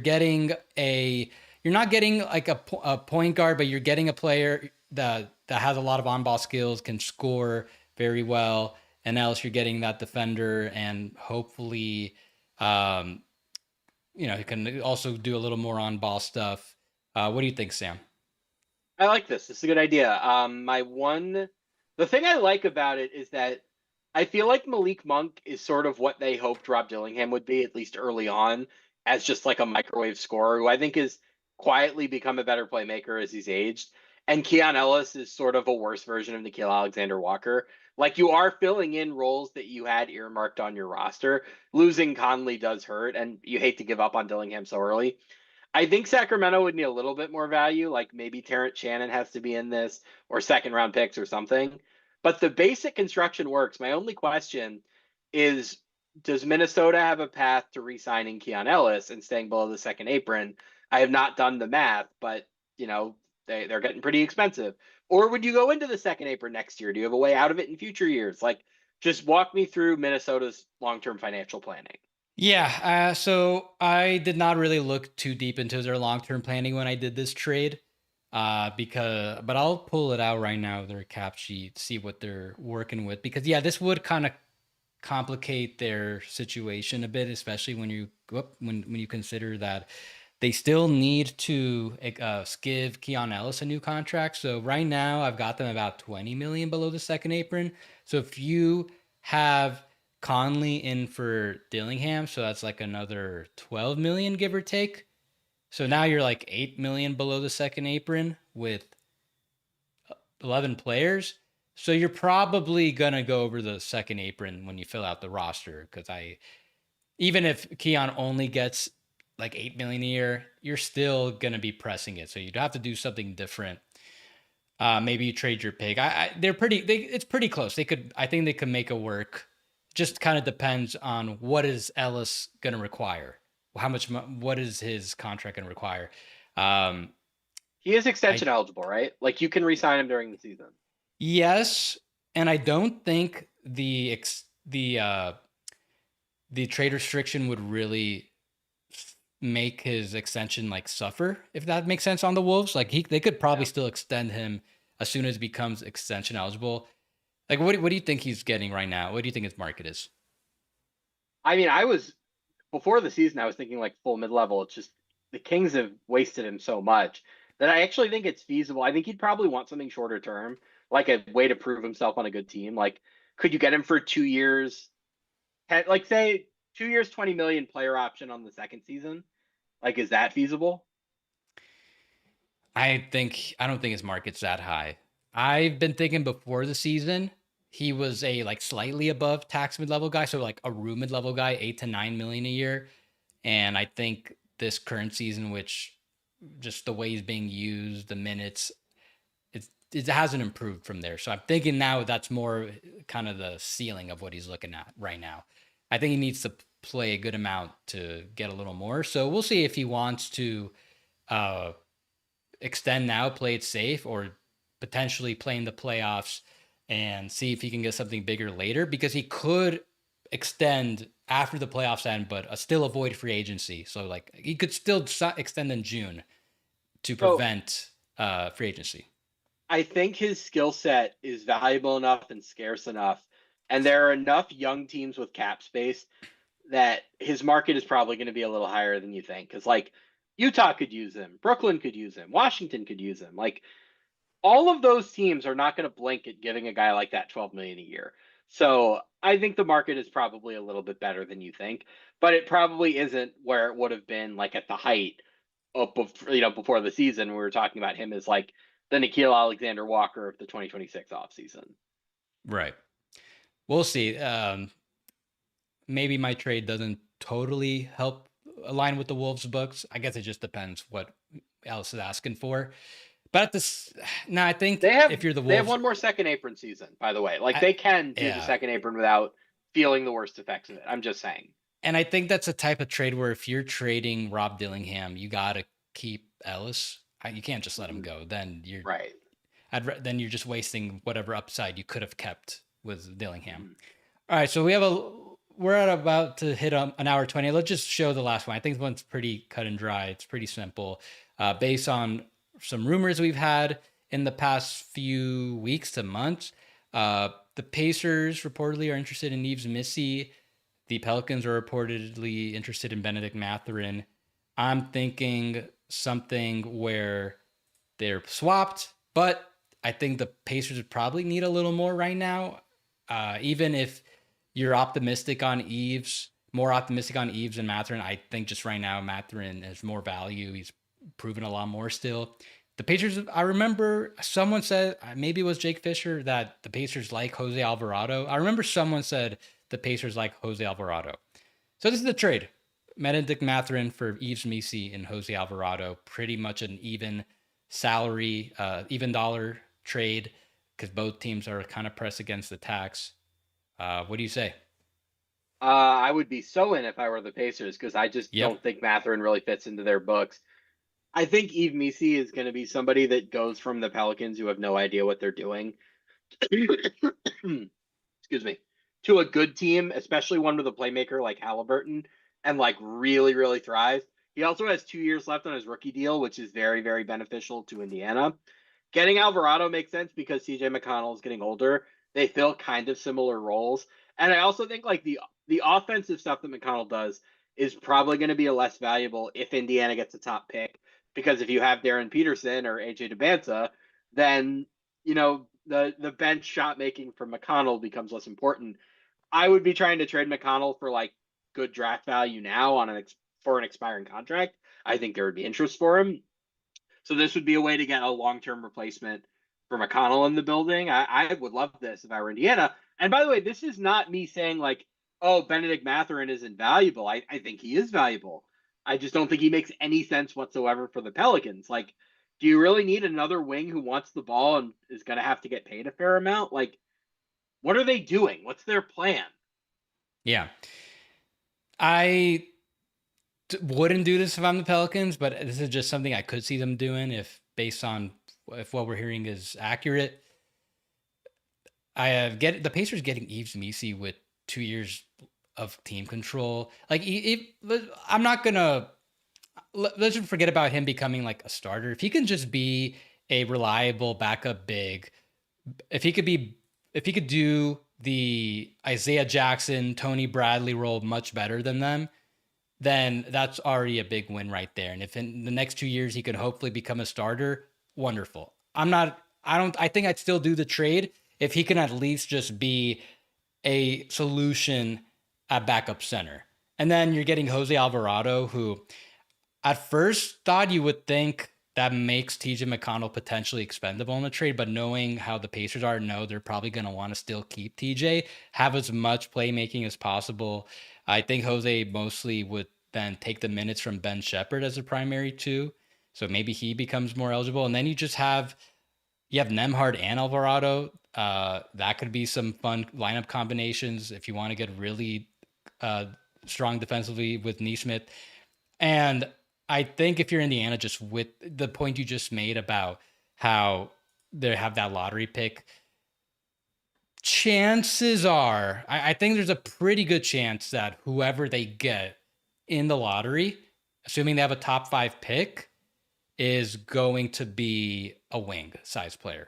not getting like a point guard, but you're getting a player that has a lot of on-ball skills, can score very well, and Ellis, you're getting that defender, and hopefully, he can also do a little more on-ball stuff. What do you think, Sam? I like this. This is a good idea. The thing I like about it is that I feel like Malik Monk is sort of what they hoped Rob Dillingham would be, at least early on, as just like a microwave scorer who I think has quietly become a better playmaker as he's aged. And Keon Ellis is sort of a worse version of Nickeil Alexander-Walker. Like, you are filling in roles that you had earmarked on your roster. Losing Conley does hurt, and you hate to give up on Dillingham so early. I think Sacramento would need a little bit more value, like maybe Terrence Shannon has to be in this, or second round picks or something. But the basic construction works. My only question is, does Minnesota have a path to re-signing Keon Ellis and staying below the second apron? I have not done the math, but they're getting pretty expensive. Or would you go into the second apron next year? Do you have a way out of it in future years? Like, just walk me through Minnesota's long-term financial planning. Yeah, so I did not really look too deep into their long-term planning when I did this trade, but I'll pull it out right now, their cap sheet, see what they're working with, because this would kind of complicate their situation a bit, especially when you consider that they still need to give Keon Ellis a new contract. So right now I've got them about 20 million below the second apron. So if you have Conley in for Dillingham, so that's like another 12 million, give or take. So now you're like 8 million below the second apron with 11 players. So you're probably going to go over the second apron when you fill out the roster, because even if Keon only gets like 8 million a year, you're still going to be pressing it. So you'd have to do something different. Maybe you trade your pick. It's pretty close. I think they could make it work. Just kind of depends on what is Ellis going to require. What is his contract going to require? He is extension eligible, right? Like, you can re-sign him during the season. Yes, and I don't think the trade restriction would really make his extension like suffer, if that makes sense, on the Wolves. Like, they could probably still extend him as soon as he becomes extension eligible. Like, what do you think he's getting right now? What do you think his market is? I mean, before the season, I was thinking like full mid-level. It's just the Kings have wasted him so much that I actually think it's feasible. I think he'd probably want something shorter term, like a way to prove himself on a good team. Like, could you get him for 2 years? Like, say 2 years, 20 million player option on the second season. Like, is that feasible? I don't think his market's that high. I've been thinking before the season, he was a like slightly above tax mid-level guy. So like a room mid-level guy, 8 to 9 million a year. And I think this current season, which just the way he's being used, the minutes, it hasn't improved from there. So I'm thinking now that's more kind of the ceiling of what he's looking at right now. I think he needs to play a good amount to get a little more. So we'll see if he wants to extend now, play it safe, or potentially play in the playoffs and see if he can get something bigger later, because he could extend after the playoffs end, but still avoid free agency. So like he could still extend in June to prevent free agency. I think his skill set is valuable enough and scarce enough, and there are enough young teams with cap space that his market is probably going to be a little higher than you think. Because like Utah could use him, Brooklyn could use him, Washington could use him. Like all of those teams are not going to blink at giving a guy like that 12 million a year. So I think the market is probably a little bit better than you think, but it probably isn't where it would have been like at the height of, before the season. We were talking about him as like the Nickeil Alexander-Walker of the 2026 offseason. Right. We'll see. Maybe my trade doesn't totally help align with the Wolves books. I guess it just depends what else is asking for. But I think if you're the Wolves, they have one more second apron season, by the way. Like they can do the second apron without feeling the worst effects of it. I'm just saying. And I think that's a type of trade where if you're trading Rob Dillingham, you got to keep Ellis. You can't just let him go. Then you're right. Then you're just wasting whatever upside you could have kept with Dillingham. All right, so we're at about to hit an hour 20. Let's just show the last one. I think this one's pretty cut and dry. It's pretty simple. Based on some rumors we've had in the past few weeks to months, the Pacers reportedly are interested in Yves Missi. The Pelicans are reportedly interested in Benedict Mathurin. I'm thinking something where they're swapped, but I think the Pacers would probably need a little more right now. Even if you're optimistic on Yves, more optimistic on Yves and Mathurin, I think just right now Mathurin has more value. He's proven a lot more still. The Pacers, I remember someone said, maybe it was Jake Fisher, that the Pacers like Jose Alvarado. I remember someone said the Pacers like Jose Alvarado. So this is the trade. Benedict Mathurin for Yves Missi and Jose Alvarado. Pretty much an even salary, even dollar trade, because both teams are kind of pressed against the tax. What do you say? I would be so in if I were the Pacers, because I just don't think Mathurin really fits into their books. I think Yves Missi is going to be somebody that goes from the Pelicans, who have no idea what they're doing, excuse me, to a good team, especially one with a playmaker like Halliburton, and like really, really thrives. He also has 2 years left on his rookie deal, which is very, very beneficial to Indiana. Getting Alvarado makes sense because CJ McConnell is getting older. They fill kind of similar roles. And I also think like the offensive stuff that McConnell does is probably going to be less valuable if Indiana gets a top pick, because if you have Darren Peterson or AJ DeBanza, then the bench shot making from McConnell becomes less important. I would be trying to trade McConnell for like good draft value now for an expiring contract. I think there would be interest for him. So this would be a way to get a long-term replacement for McConnell in the building. I would love this if I were Indiana. And by the way, this is not me saying like, oh, Benedict Mathurin isn't valuable. I think he is valuable. I just don't think he makes any sense whatsoever for the Pelicans. Like, do you really need another wing who wants the ball and is going to have to get paid a fair amount? Like, what are they doing? What's their plan? Yeah. I wouldn't do this if I'm the Pelicans, but this is just something I could see them doing if what we're hearing is accurate. The Pacers getting Yves Missi with 2 years of team control. Like, I'm not gonna let's just forget about him becoming like a starter. If he can just be a reliable backup big, if he could do the Isaiah Jackson, Tony Bradley role much better than them, then that's already a big win right there. And if in the next 2 years he could hopefully become a starter, wonderful. I think I'd still do the trade if he can at least just be a solution at backup center. And then you're getting Jose Alvarado, who at first thought you would think that makes TJ McConnell potentially expendable in the trade, but knowing how the Pacers are, no, they're probably going to want to still keep TJ, have as much playmaking as possible. I think Jose mostly would then take the minutes from Ben Shepherd as a primary too. So maybe he becomes more eligible. And then you have Nembhard and Alvarado. That could be some fun lineup combinations if you want to get really strong defensively with Neesmith. And I think if you're Indiana, just with the point you just made about how they have that lottery pick, chances are, I think there's a pretty good chance that whoever they get in the lottery, assuming they have a top 5 pick, is going to be a wing size player.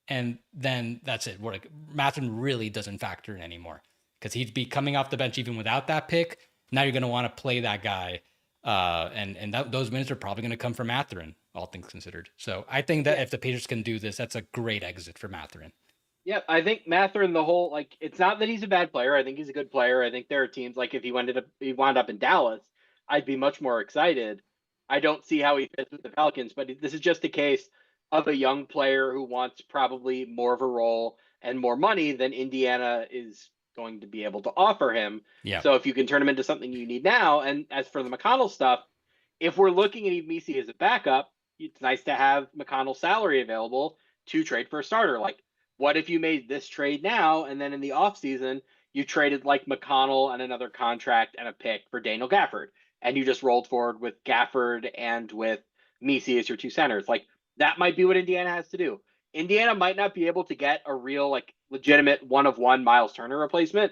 And then that's it. Like, Mathurin really doesn't factor in anymore because he'd be coming off the bench even without that pick. Now you're going to want to play that guy. Those minutes are probably going to come from Mathurin, all things considered. So I think that if the Patriots can do this, that's a great exit for Mathurin. Yeah, I think Mathurin, it's not that he's a bad player. I think he's a good player. I think there are teams like if he wound up in Dallas, I'd be much more excited. I don't see how he fits with the Pelicans, but this is just a case of a young player who wants probably more of a role and more money than Indiana is going to be able to offer him. Yeah. So if you can turn him into something you need now, and as for the McConnell stuff, if we're looking at Yves Missi as a backup, it's nice to have McConnell's salary available to trade for a starter. Like, what if you made this trade now and then in the offseason you traded like McConnell and another contract and a pick for Daniel Gafford, and you just rolled forward with Gafford and with Missi as your two centers? Like, that might be what Indiana has to do. Indiana might not be able to get a real, like, legitimate one-of-one Miles Turner replacement,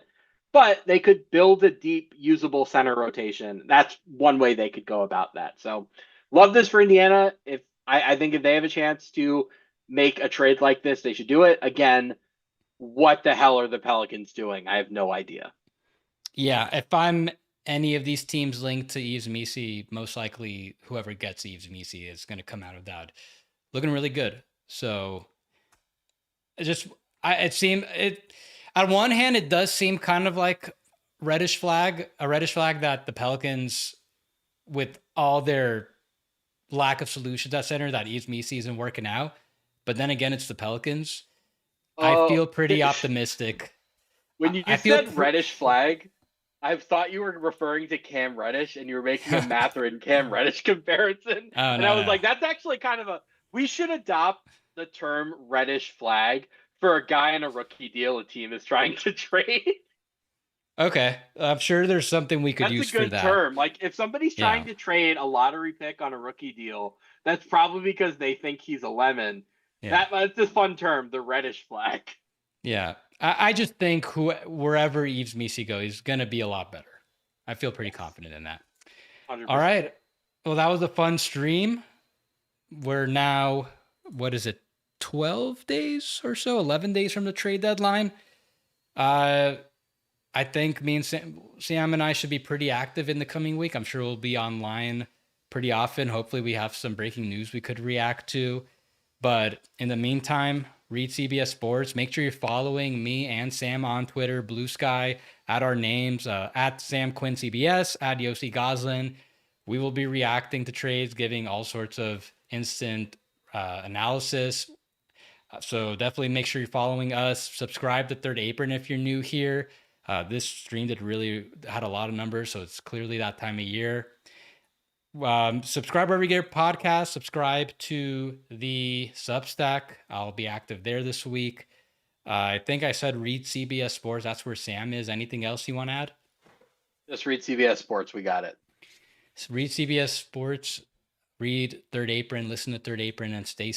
but they could build a deep, usable center rotation. That's one way they could go about that. So, love this for Indiana. I think if they have a chance to make a trade like this, they should do it. Again, what the hell are the Pelicans doing? I have no idea. Yeah, if I'm any of these teams linked to Yves Missi, most likely whoever gets Yves Missi is going to come out of that looking really good. So on one hand, it does seem kind of like a reddish flag that the Pelicans, with all their lack of solutions at center, that Yves Missi isn't working out. But then again, it's the Pelicans. I feel pretty optimistic. When you said reddish flag, I thought you were referring to Cam Reddish, and you were making a Mathurin Cam Reddish comparison. I was like, that's actually kind of we should adopt the term reddish flag for a guy in a rookie deal a team is trying to trade. Okay. I'm sure there's something we could use for that. That's a good term. Like, if somebody's trying to trade a lottery pick on a rookie deal, that's probably because they think he's a lemon. Yeah. That's a fun term, the reddish flag. Yeah. I just think wherever Yves Missi goes, he's going to be a lot better. I feel pretty confident in that. 100%. All right. Well, that was a fun stream. We're now, 12 days or so, 11 days from the trade deadline. I think me and Sam and I should be pretty active in the coming week. I'm sure we'll be online pretty often. Hopefully we have some breaking news we could react to. But in the meantime, read CBS Sports. Make sure you're following me and Sam on Twitter, Blue Sky, at our names, at Sam Quinn CBS, at Yossi Goslin. We will be reacting to trades, giving all sorts of instant analysis. So definitely make sure you're following us. Subscribe to Third Apron if you're new here. This stream had a lot of numbers, so it's clearly that time of year. Subscribe wherever you get your podcast. Subscribe to the Substack. I'll be active there this week. I think I said read CBS Sports. That's where Sam is. Anything else you want to add? Just read CBS Sports. We got it. Read CBS Sports. Read Third Apron. Listen to Third Apron and stay